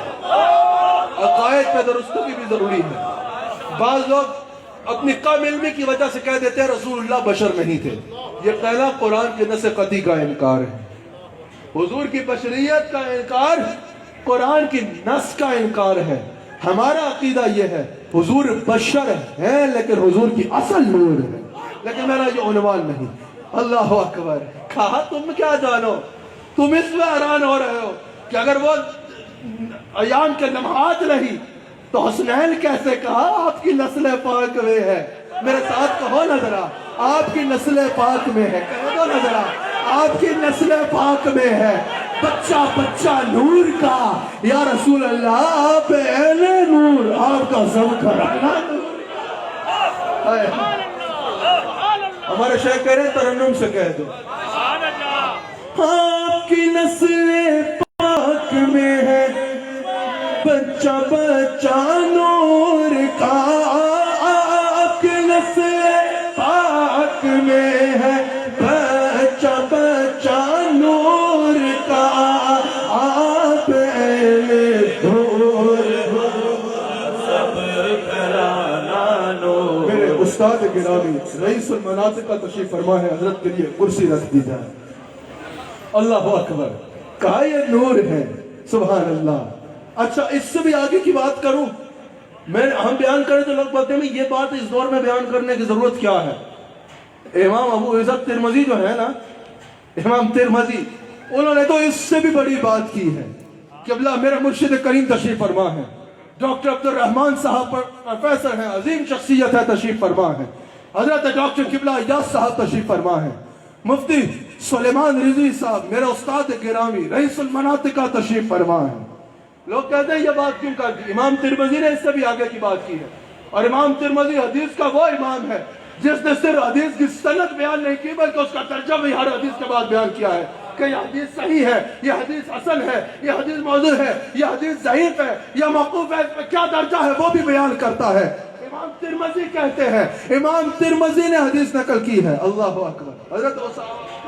B: عقائد پہ درستگی بھی ضروری ہے۔ بعض لوگ اپنی کم علمی کی وجہ سے کہہ دیتے ہیں رسول اللہ بشر نہیں تھے، یہ کہنا قرآن کے نص قطعی کا انکار ہے۔ حضور کی بشریت کا انکار قرآن کی نص کا انکار ہے۔ ہمارا عقیدہ یہ ہے حضور بشر ہے لیکن حضور کی اصل نور ہے، لیکن میرا یہ عنوان نہیں۔ اللہ اکبر۔ کہا تم کیا جانو، تم اس میں حیران ہو رہے ہو کہ اگر وہ ایام کے لمحات نہیں تو حسنین کیسے کہا؟ آپ کی نسل پاک میں ہے۔ میرے ساتھ کہو نا ذرا، آپ کی نسل پاک میں ہے، کہہ دو نا ذرا، آپ کی نسل پاک میں ہے، بچہ بچہ نور کا۔ یا رسول اللہ آپ اہل نور، آپ کا سب گھرانہ نور۔ ہمارے شیخ کہہ رہے ترنم سے کہہ دو، آپ کی نسل پاک میں ہے، بچہ بچہ نور کا۔ آپ کی نسل پاک میں ہے، بچہ بچہ نور کا۔ آپ اہل نور، سب گھرانہ نور۔ میرے استاد گرامی رئیس المناطق کا تشریف فرما ہے، حضرت کے لیے کرسی رکھ دی جائے۔ اللہ اکبر۔ کہا یہ نور ہے، سبحان اللہ۔ اچھا اس سے بھی آگے کی بات کروں، ہم بیان کریں تو لوگ بولتے ہیں یہ بات اس دور میں بیان کرنے کی ضرورت کیا ہے؟ امام ابو عزت ترمذی جو ہے نا، امام ترمذی، انہوں نے تو اس سے بھی بڑی بات کی ہے کہ اللہ میرا مرشد کریم تشریف فرما ہے، ڈاکٹر عبد الرحمن صاحب پروفیسر ہیں، عظیم شخصیت ہے، تشریف فرما ہے، حضرت ڈاکٹر قبلہ ایاز صاحب تشریف فرما ہے، مفتی سلیمان رضوی صاحب میرے استاد گرامی رئیس المناطق کا تشریف فرما ہے۔ لوگ کہتے ہیں یہ بات کیوں کر دی؟ امام ترمذی نے اس سے بھی آگے کی بات کی ہے، اور امام ترمذی حدیث کا وہ امام ہے جس نے صرف حدیث کی سند بیان نہیں کی بلکہ اس کا ترجمہ بھی ہر حدیث کے بعد بیان کیا ہے۔ کہ یہ حدیث صحیح ہے، یہ حدیث اصل ہے، یہ حدیث موضوع ہے، یہ حدیث ضعیف ہے یا موقوف ہے، اس میں کیا درجہ ہے وہ بھی بیان کرتا ہے۔ امام ترمذی کہتے ہیں، امام ترمذی نے حدیث نقل کی ہے، اللہ اکبر۔ حضرت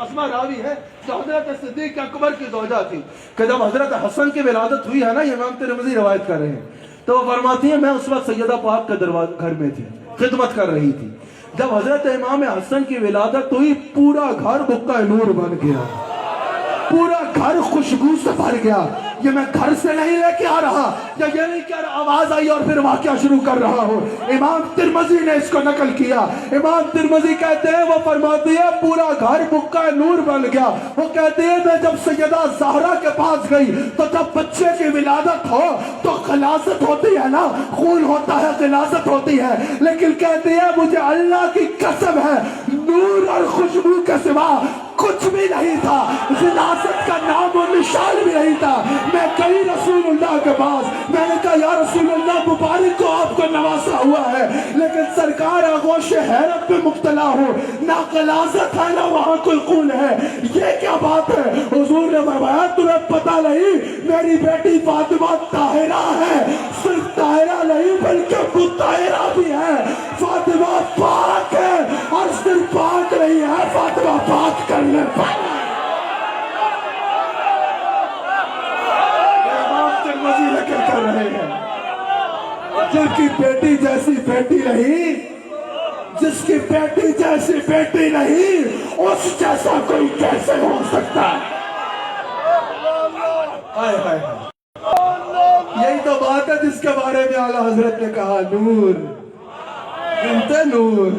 B: اسماء راوی ہے جو حضرت صدیق اکبر کی زوجہ تھی، کہ جب حضرت حسن کی ولادت ہوئی ہے نا، یہ امام ترمذی روایت کر رہے ہیں، تو وہ فرماتی ہیں میں اس وقت سیدہ پاک کے گھر میں تھی، خدمت کر رہی تھی۔ جب حضرت امام حسن کی ولادت ہوئی، پورا گھر بقع نور بن گیا، پورا گھر خوشبو سے بھر گیا۔ یہ میں گھر سے نہیں لے کے آ رہا، یا یہ نہیں کہہ رہا آواز آئی اور پھر واقعہ شروع کر رہا ہوں، امام ترمذی نے اس کو نقل کیا۔ امام ترمذی کہتے ہیں، وہ فرماتی ہے پورا گھر بقع نور بن گیا۔ وہ کہتے ہیں میں جب سیدہ زہرا کے پاس گئی تو جب بچے کی ولادت ہو تو غلاظت ہوتی ہے نا، خون ہوتا ہے، غلاظت ہوتی ہے، لیکن کہتے ہیں مجھے اللہ کی قسم ہے نور اور خوشبو کے سوا کچھ بھی نہیں تھا، غلاظت کا نام و نشان بھی نہیں تھا۔ میں گئی رسول اللہ کے پاس، میں نے کہا یا رسول اللہ مبارک کو آپ کو نوازا ہوا ہے، لیکن سرکار آغوش حیرت میں مبتلا ہو، نہ غلاظت ہے نہ وہاں کوئی خون ہے، یہ کیا بات ہے؟ حضور نے فرمایا تمہیں پتہ نہیں میری بیٹی فاطمہ طاہرہ ہے، صرف طاہرہ نہیں بلکہ مطہرہ بھی ہے، فاطمہ پاک ہے، اور صرف پاک نہیں ہے، فاطمہ پاک کرنے پر کر رہے ہیں۔ جس کی بیٹی جیسی بیٹی نہیں، جس کی بیٹی جیسی بیٹی نہیں، اس جیسا کوئی کیسے ہو سکتا ہے؟ یہی تو بات ہے جس کے بارے میں اعلیٰ حضرت نے کہا نور بنت نور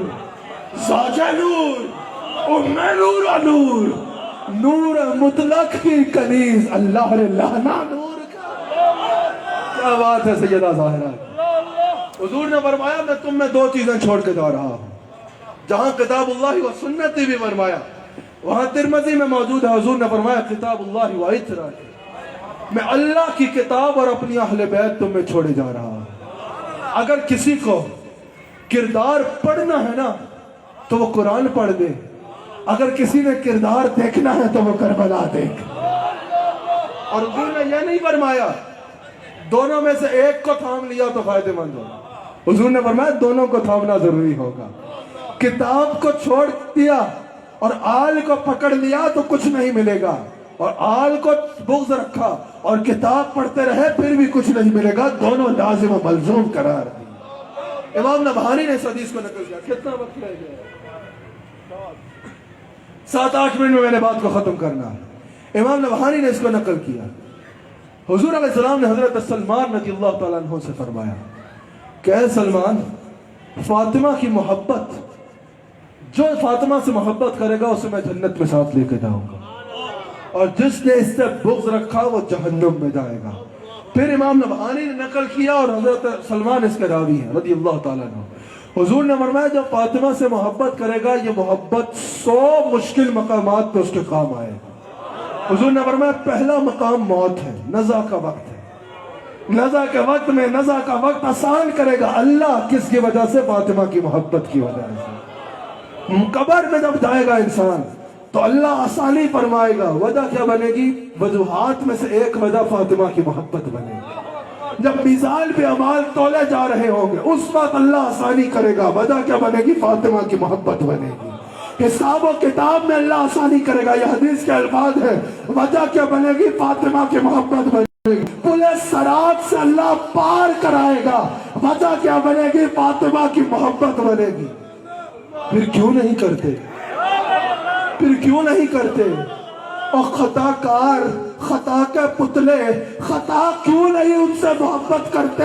B: زوجہ نور ام نور و نور، نور مطلق کی کنیز، اللہ لانا نور کا۔ کیا بات ہے سیدہ زہرا۔ حضور نے فرمایا میں تم میں دو چیزیں چھوڑ کے جا رہا ہوں، جہاں کتاب اللہ و سنت بھی فرمایا وہاں ترمذی میں موجود ہے۔ حضور نے فرمایا کتاب اللہ و اطراء، میں اللہ کی کتاب اور اپنی اہل بیت تم میں چھوڑے جا رہا ہوں۔ اگر کسی کو کردار پڑھنا ہے نا تو وہ قرآن پڑھ دے، اگر کسی نے کردار دیکھنا ہے تو وہ کربلا دیکھ۔ اور حضور نے یہ نہیں فرمایا دونوں میں سے ایک کو تھام لیا تو فائدہ مند ہوگا، حضور نے فرمایا دونوں کو تھامنا ضروری ہوگا۔ کتاب کو چھوڑ دیا اور آل کو پکڑ لیا تو کچھ نہیں ملے گا، اور آل کو بغض رکھا اور کتاب پڑھتے رہے پھر بھی کچھ نہیں ملے گا، دونوں لازم و ملزوم قرار دی۔ امام نبہانی نے اس حدیث کو نقل کیا۔ کتنا وقت لے گیا؟ 7-8 منٹ میں نے بات کو ختم کرنا ہے۔ امام نبہانی نے اس کو نقل کیا۔ حضور علیہ السلام نے حضرت سلمان رضی اللہ تعالیٰ عنہ سے فرمایا کہ اے سلمان، فاطمہ کی محبت، جو فاطمہ سے محبت کرے گا اسے میں جنت میں ساتھ لے کے جاؤں گا، اور جس نے اس سے بغض رکھا وہ جہنم میں جائے گا۔ پھر امام نبہانی نے نقل کیا اور حضرت سلمان اس کے راوی ہیں رضی اللہ تعالیٰ عنہ۔ حضور نے فرمایا جو فاطمہ سے محبت کرے گا یہ محبت 100 مشکل مقامات پہ اس کے کام آئے گا۔ حضور نے فرمایا پہلا مقام موت ہے، نزع کا وقت ہے، نزع کے وقت میں نزع کا وقت آسان کرے گا اللہ، کس کی وجہ سے؟ فاطمہ کی محبت کی وجہ سے۔ قبر میں جب جائے گا انسان تو اللہ آسانی فرمائے گا، وجہ کیا بنے گی؟ وجوہات میں سے ایک وجہ فاطمہ کی محبت بنے گی۔ جب میزان پہ اعمال تولے جا رہے ہوں گے اس وقت اللہ آسانی کرے گا، وجہ کیا بنے گی؟ فاطمہ کی محبت بنے گی۔ حساب و کتاب میں اللہ آسانی کرے گا، یہ حدیث کے الفاظ ہے، وجہ کیا بنے گی؟ فاطمہ کی محبت بنے گی۔ پولیس سرات سے اللہ پار کرائے گا، وجہ کیا بنے گی؟ فاطمہ کی محبت بنے گی۔ پھر کیوں نہیں کرتے؟ پھر کیوں نہیں کرتے؟ اور خطا کار، خطا کے پتلے، خطا کیوں نہیں ان سے محبت کرتے؟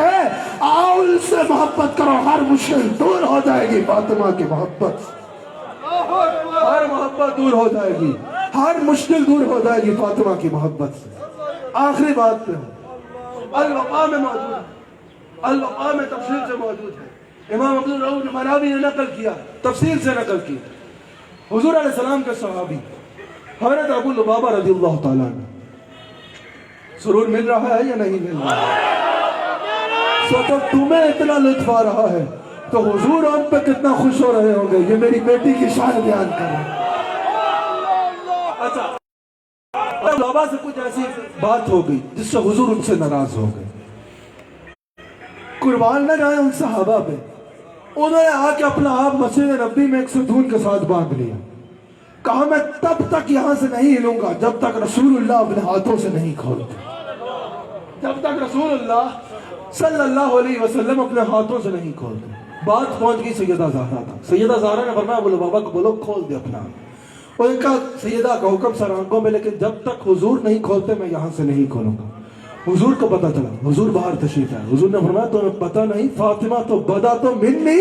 B: آؤ ان سے محبت کرو، ہر مشکل دور ہو جائے گی فاطمہ کی محبت، ہر محبت دور ہو جائے گی، ہر مشکل دور ہو جائے گی فاطمہ کی محبت سے۔ آخری بات پہ الوفا میں موجود ہے، الوفا میں تفصیل سے موجود ہے، امام عبدالرؤف مناوی نے نقل کیا، تفصیل سے نقل کی۔ حضور علیہ السلام کے صحابی حضرت ابو لبابہ رضی اللہ تعالیٰ عنہ، سرور مل رہا ہے یا نہیں مل رہا ہے؟ سوچو تمہیں اتنا لطف آ رہا ہے تو حضور ان پہ کتنا خوش ہو رہے ہوں گے۔ یہ میری بیٹی کی شان بیان کر رہے ہیں۔ اچھا صحابہ سے کچھ ایسی بات ہو گئی جس سے حضور ان سے ناراض ہو گئے. قربان نہ جائیں ان صحابہ پہ. انہوں نے آ کے اپنا آپ مسجد نبوی میں ایک ستون کے ساتھ باندھ لیا. کہا میں تب تک یہاں سے نہیں ہلوں گا جب تک رسول اللہ اپنے ہاتھوں سے نہیں کھولتے. جب تک رسول اللہ صلی اللہ علیہ وسلم اپنے ہاتھوں سے نہیں کھولتے. بات پہنچ گئی سیدہ زہرا تک. سیدہ زہرا نے فرمایا بولو بابا کو بولو کھول دے اپنا. اور ان کا سیدہ کا حکم سر آنکھوں میں لیکن جب تک حضور نہیں کھولتے میں یہاں سے نہیں کھولوں گا. حضور کو پتا چلا. حضور باہر تشریف ہے. حضور نے فرمایا تمہیں پتا نہیں فاطمہ تو بدا تو منی.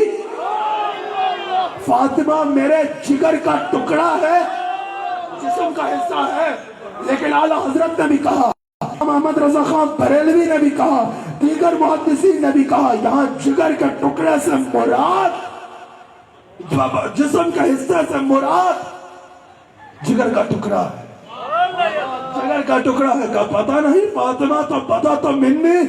B: فاطمہ میرے جگر کا ٹکڑا ہے جسم کا حصہ ہے. لیکن اعلیٰ حضرت نے بھی کہا محمد رضا خان بریلوی نے بھی کہا دیگر محدثین نے بھی کہا یہاں جگر کے ٹکڑے سے مراد جسم کے حصے سے مراد جگر کا ٹکڑا ہے. جگر کا ٹکڑا ہے. کہا پتا نہیں فاطمہ تو بدا تو منی.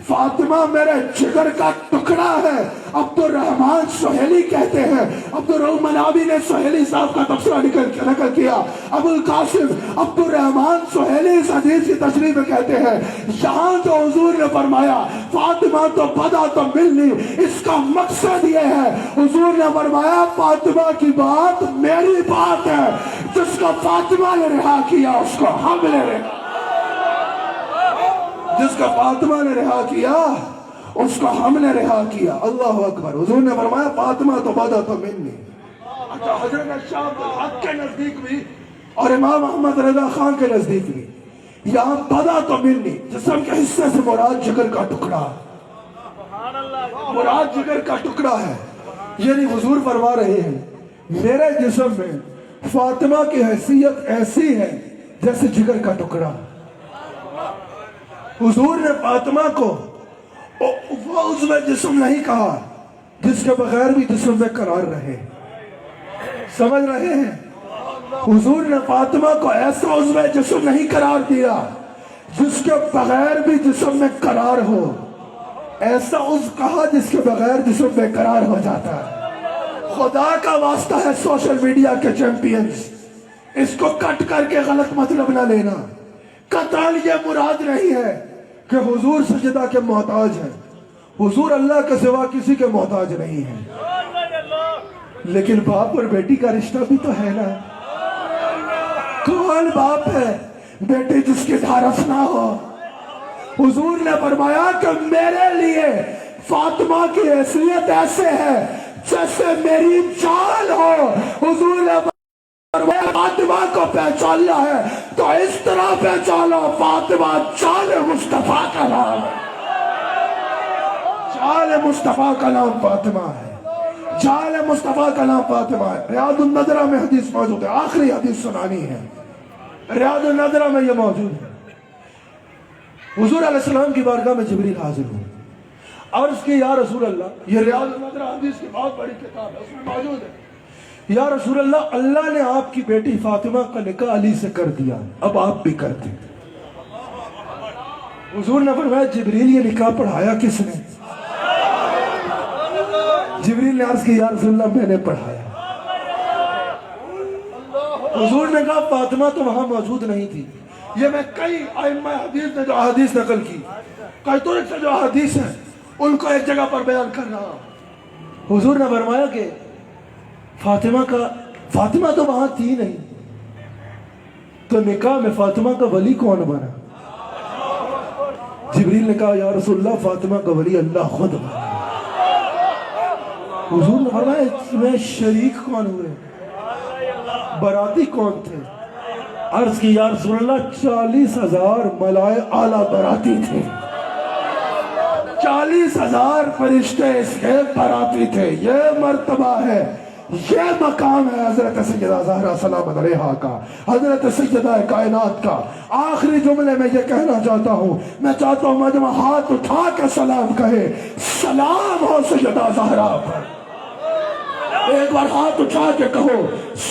B: فاطمہ میرے جگر کا ٹکڑا ہے. عبد الرحمن سہیلی کہتے ہیں. عبد الرحمن منابی نے سہیلی صاحب کا تبصرہ نقل کیا. ابو القاسم عبد الرحمن سہیلی اس حدیث کی تشریح میں کہتے ہیں یہاں جو حضور نے فرمایا فاطمہ تو بدا تو منی اس کا مقصد یہ ہے حضور نے فرمایا فاطمہ کی بات میری بات ہے. جس کو فاطمہ نے رہا کیا اس کو ہم نے رہا. جس کا فاطمہ نے رہا کیا اس کو ہم نے رہا کیا. اللہ اکبر. حضور نے فرمایا فاطمہ تو بدا تو منی. اچھا حضرت شاہ حق کے نزدیک بھی اور امام احمد رضا خان کے نزدیک بھی یہاں بدا تو منی جسم کے حصے سے مراد جگر کا ٹکڑا ہے. مراد جگر کا ٹکڑا ہے. یعنی حضور فرما رہے ہیں میرے جسم میں فاطمہ کی حیثیت ایسی ہے جیسے جگر کا ٹکڑا. حضور نے فاطمہ کو وہ عضو جسم نہیں کہا جس کے بغیر بھی جسم میں قرار رہے. سمجھ رہے ہیں. حضور نے فاطمہ کو ایسا عضو جسم نہیں قرار دیا جس کے بغیر بھی جسم میں قرار ہو. ایسا عضو کہا جس کے بغیر جسم میں قرار ہو جاتا ہے. خدا کا واسطہ ہے سوشل میڈیا کے چیمپئنز اس کو کٹ کر کے غلط مطلب نہ لینا. قطعاً یہ مراد نہیں ہے کہ حضور سجدہ کے محتاج ہیں. حضور اللہ کے سوا کسی کے محتاج نہیں ہیں. لیکن باپ اور بیٹی کا رشتہ بھی تو ہے نا. کون باپ ہے بیٹی جس کی دھارس نہ ہو. حضور نے فرمایا کہ میرے لیے فاطمہ کی حیثیت ایسے ہے جیسے میری جان ہو. حضور نے فاطمہ کو پہچاننا ہے تو اس طرح پہچانو فاطمہ جان مصطفیٰ کا نام ہے. جان مصطفیٰ کا نام فاطمہ ہے. جان مصطفیٰ کا نام فاطمہ ہے. ریاض النظرہ میں حدیث موجود ہے. آخری حدیث سنانی ہے. ریاض النظرہ میں یہ موجود ہے. حضور علیہ السلام کی بارگاہ میں جبریل حاضر ہوئے. عرض کی یا رسول اللہ. یہ ریاض النظرہ حدیث کی بہت بڑی کتاب ہے. اس میں موجود ہے. یا رسول اللہ اللہ نے آپ کی بیٹی فاطمہ کا نکاح علی سے کر دیا اب آپ بھی کر دیں. حضور نے فرمایا جبریل یہ نکاح پڑھایا کس نے؟ جبریل نے عرض کی یا رسول اللہ میں نے پڑھایا. حضور نے کہا فاطمہ تو وہاں موجود نہیں تھی. یہ میں کئی ائمہ حدیث نے جو احادیث نقل کی کئی طرق سے جو احادیث ہیں ان کو ایک جگہ پر بیان کر رہا ہوں. حضور نے فرمایا کہ فاطمہ تو وہاں تھی نہیں تو نکاح میں فاطمہ کا ولی کون بنا؟ جبریل نے کہا یا رسول اللہ فاطمہ کا ولی اللہ خود بنا. حضور نے فرمایا اس میں شریک کون ہوئے؟ باراتی کون تھے؟ عرض کی یا رسول اللہ 40,000 ملائے اعلیٰ باراتی تھے. 40,000 فرشتے اس کے باراتی تھے. یہ مرتبہ ہے یہ مقام ہے حضرت سیدہ زہرا سلام علیہا کا. حضرت سیدہ کائنات کا. آخری جملے میں یہ کہنا چاہتا ہوں میں چاہتا ہوں مجمع ہاتھ اٹھا کے سلام کہے. سلام ہو سیدہ زہرا پر. ایک بار ہاتھ اٹھا کے کہو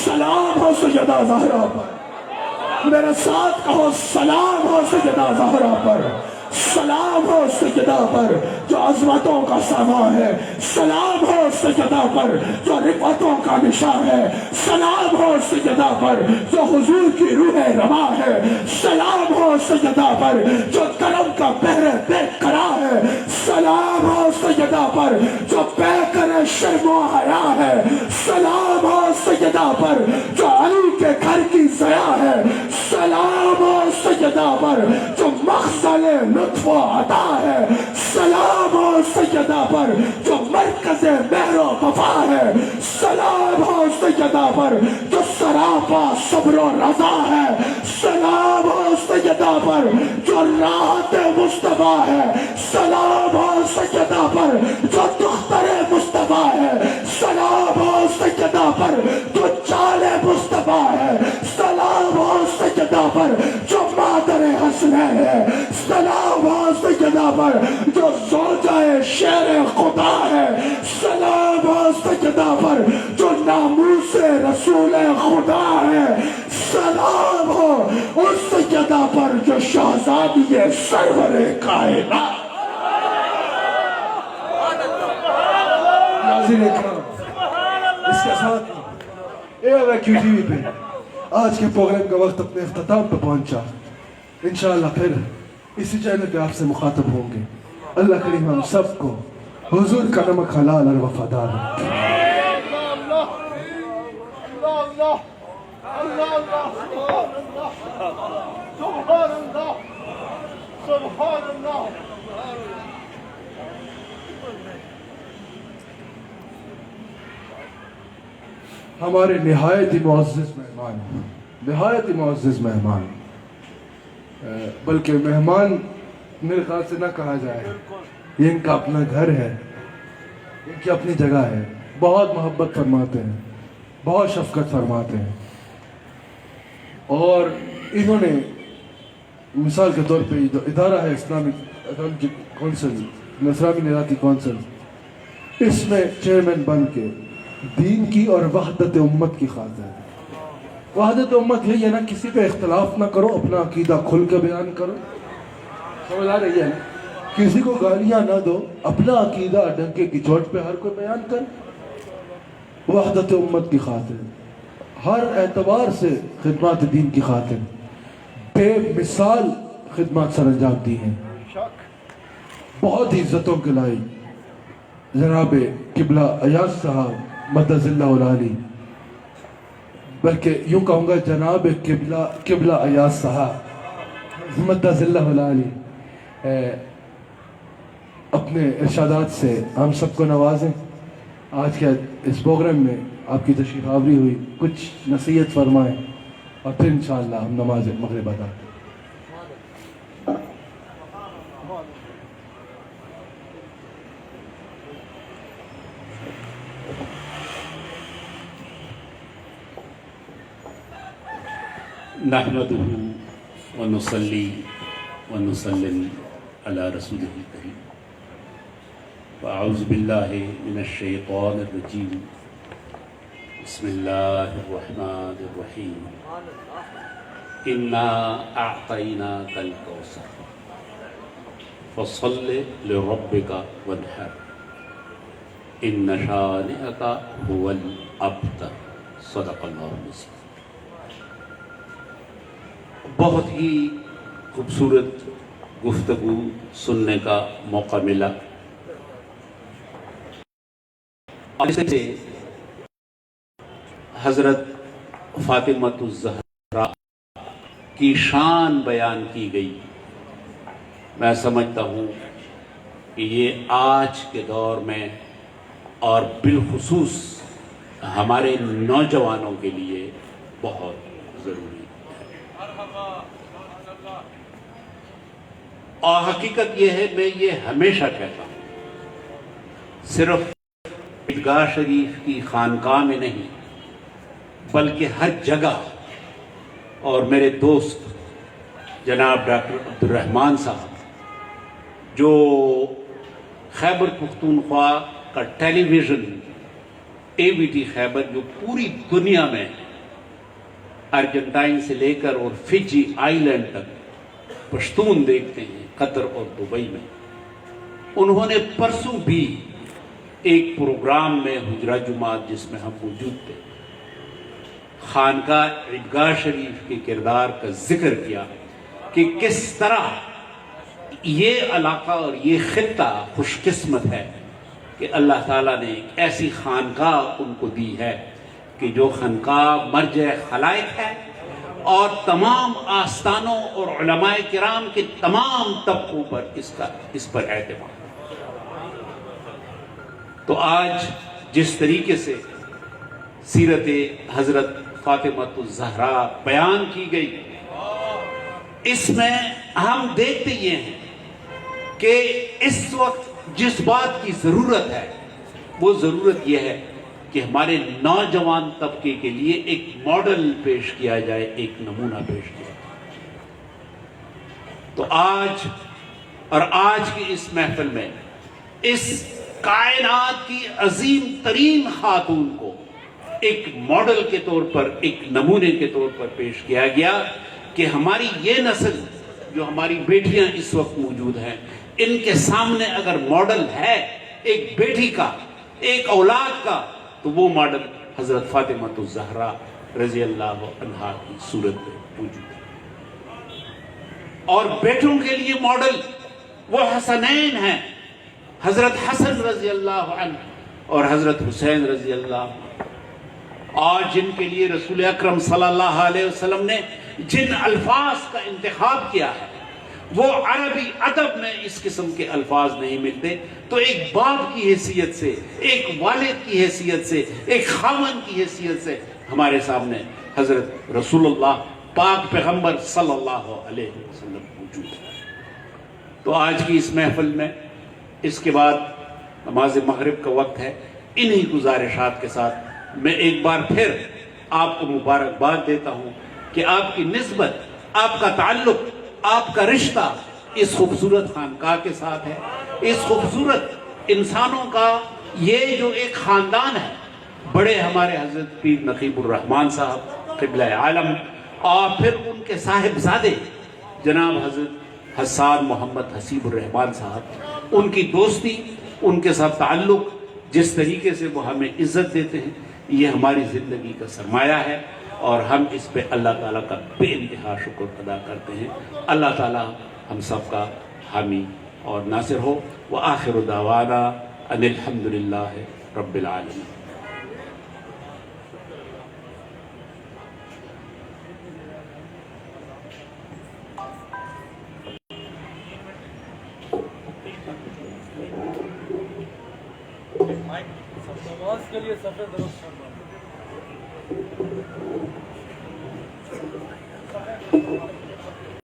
B: سلام ہو سیدہ زہرا پر. میرے ساتھ کہو سلام ہو سیدہ زہرا پر.
C: سلام ہو اس سجدہ پر جو عظمتوں کا سامان ہے، سلام ہو اس سجدہ پر جو رفعتوں کا نشان ہے، سلام ہو اس سجدہ پر جو حضور کی روح روا ہے، سلام ہو اس سجدہ پر جو کرم کا بحر بے قرار ہے، سلام ہو اس سجدہ پر جو بے کر شرم و حیا ہے، سلام ہو اس سجدہ پر جو علی کے گھر کی ضیا ہے، سلام ہو اس سجدہ پر جو مخزن لطف و عطا ہے، سلام ہو اس سجدہ پر جو مرکز مہر و وفا ہے، سلام ہو اس سجدہ پر جو سراپا صبر و رضا ہے، سلام ہو اس سجدہ پر جو راحت مصطفیٰ ہے، سلام ہو اس سجدہ پر جو دختر مصطفیٰ ہے، سلام ہو اس سجدہ پر جو چال مصطفیٰ ہے، سلام ہو اس سجدہ پر جو مادر حسنین ہے، سلام ہو اس سجدہ پر جو زوجہ شیر خدا ہے، سلام ہو اس سجدہ پر جو ناموس رسول خدا ہے، سلام ہو اس سجدہ پر جو شہزادی سرور کائنات۔
B: ناظرین اکرام، اس کے ساتھ AOIQ TV پہ آج کے پروگرام کا وقت اپنے اختتام پہ پہنچا۔ انشاءاللہ پھر اسی چینل پہ آپ سے مخاطب ہوں گے۔ اللہ کریم ہم سب کو حضور کا نمک حلال اور وفادار رکھے۔ ہمارے نہایت ہی معزز مہمان، بلکہ مہمان میرے خیال سے نہ کہا جائے، یہ ان کا اپنا گھر ہے، ان کی اپنی جگہ ہے، بہت محبت فرماتے ہیں، بہت شفقت فرماتے ہیں، اور انہوں نے مثال کے طور پہ جو ادارہ ہے اسلامی کونسل، اسلامی نظاتی کونسل، اس میں چیئرمین بن کے دین کی اور وحدت امت کی خاطر، وحدت امت ہے یہ نا کسی پہ اختلاف نہ کرو، اپنا عقیدہ کھل کے بیان کرو، سمجھ آ رہی ہے نا، کسی کو گالیاں نہ دو، اپنا عقیدہ ڈنکے کی چوٹ پہ ہر کوئی بیان کر، وحدت امت کی خاطر ہر اعتبار سے خدمات دین کی خاطر بے مثال خدمات سر انجام دی ہیں، بہت ہی عزتوں کے لائق جناب قبلہ ایاز صاحب مدد اللہ العالی، بلکہ یوں کہوں گا جناب قبلہ ایاز صاحب مدد اللہ العالی اپنے ارشادات سے ہم سب کو نوازیں۔ آج کے اس پروگرام میں آپ کی تشریف آوری ہوئی، کچھ نصیحت فرمائیں اور پھر انشاءاللہ ہم نماز مغرب ادا کریں۔
D: نحمده ونصلي ونسلم على رسوله الكريم فأعوذ بالله من الشيطان الرجيم بسم الله الرحمن الرحيم إنا أعطيناك الكوثر فصل لربك وانحر إن شانئك هو الأبتر صدق الله العظيم۔ بہت ہی خوبصورت گفتگو سننے کا موقع ملا۔ حضرت فاطمۃ الزہرا کی شان بیان کی گئی۔ میں سمجھتا ہوں کہ یہ آج کے دور میں اور بالخصوص ہمارے نوجوانوں کے لیے بہت ضروری ہے، اور حقیقت یہ ہے، میں یہ ہمیشہ کہتا ہوں، صرف عیدگاہ شریف کی خانقاہ میں نہیں بلکہ ہر جگہ، اور میرے دوست جناب ڈاکٹر عبدالرحمن صاحب جو خیبر پختونخوا کا ٹیلی ویژن ABT خیبر جو پوری دنیا میں ارجنٹائن سے لے کر اور فجی آئی لینڈ تک پشتون دیکھتے ہیں، قطر اور دبئی میں. انہوں نے پرسوں بھی ایک پروگرام میں حجرہ جماعت جس میں ہم موجود تھے خانقاہ عیدگاہ شریف کے کردار کا ذکر کیا کہ کس طرح یہ علاقہ اور یہ خطہ خوش قسمت ہے کہ اللہ تعالیٰ نے ایک ایسی خانقاہ ان کو دی ہے کہ جو خانقاہ مرجع خلائق ہے اور تمام آستانوں اور علماء کرام کے تمام طبقوں پر اس پر اعتماد. تو آج جس طریقے سے سیرت حضرت فاطمۃ الزہرا بیان کی گئی اس میں ہم دیکھتے یہ ہیں کہ اس وقت جس بات کی ضرورت ہے وہ ضرورت یہ ہے کہ ہمارے نوجوان طبقے کے لیے ایک ماڈل پیش کیا جائے, ایک نمونہ پیش کیا جائے. تو آج کی اس محفل میں اس کائنات کی عظیم ترین خاتون کو ایک ماڈل کے طور پر, ایک نمونے کے طور پر پیش کیا گیا کہ ہماری یہ نسل جو ہماری بیٹیاں اس وقت موجود ہیں ان کے سامنے اگر ماڈل ہے ایک بیٹی کا, ایک اولاد کا, تو وہ ماڈل حضرت فاطمۃ الزہرا رضی اللہ عنہا کی صورت میں موجود ہے. اور بیٹوں کے لیے ماڈل وہ حسنین ہیں, حضرت حسن رضی اللہ عنہ اور حضرت حسین رضی اللہ عنہ, اور جن کے لیے رسول اکرم صلی اللہ علیہ وسلم نے جن الفاظ کا انتخاب کیا ہے وہ عربی ادب میں اس قسم کے الفاظ نہیں ملتے. تو ایک باپ کی حیثیت سے, ایک والد کی حیثیت سے, ایک خاوند کی حیثیت سے ہمارے سامنے حضرت رسول اللہ پاک پیغمبر صلی اللہ علیہ وسلم موجود ہے. تو آج کی اس محفل میں اس کے بعد نماز مغرب کا وقت ہے. انہی گزارشات کے ساتھ میں ایک بار پھر آپ کو مبارکباد دیتا ہوں کہ آپ کی نسبت, آپ کا تعلق, آپ کا رشتہ اس خوبصورت خانقاہ کے ساتھ ہے. اس خوبصورت انسانوں کا یہ جو ایک خاندان ہے, بڑے ہمارے حضرت پیر نقیب الرحمن صاحب قبلہ عالم اور پھر ان کے صاحبزادے جناب حضرت حسان محمد حسیب الرحمان صاحب, ان کی دوستی, ان کے ساتھ تعلق, جس طریقے سے وہ ہمیں عزت دیتے ہیں, یہ ہماری زندگی کا سرمایہ ہے اور ہم اس پہ اللہ تعالیٰ کا بے انتہا شکر ادا کرتے ہیں. اللہ تعالیٰ ہم سب کا حامی اور ناصر ہو. وآخر دعوانا ان الحمدللہ رب العالمین.
E: نماز کے لیے سفید درست فرمائیں.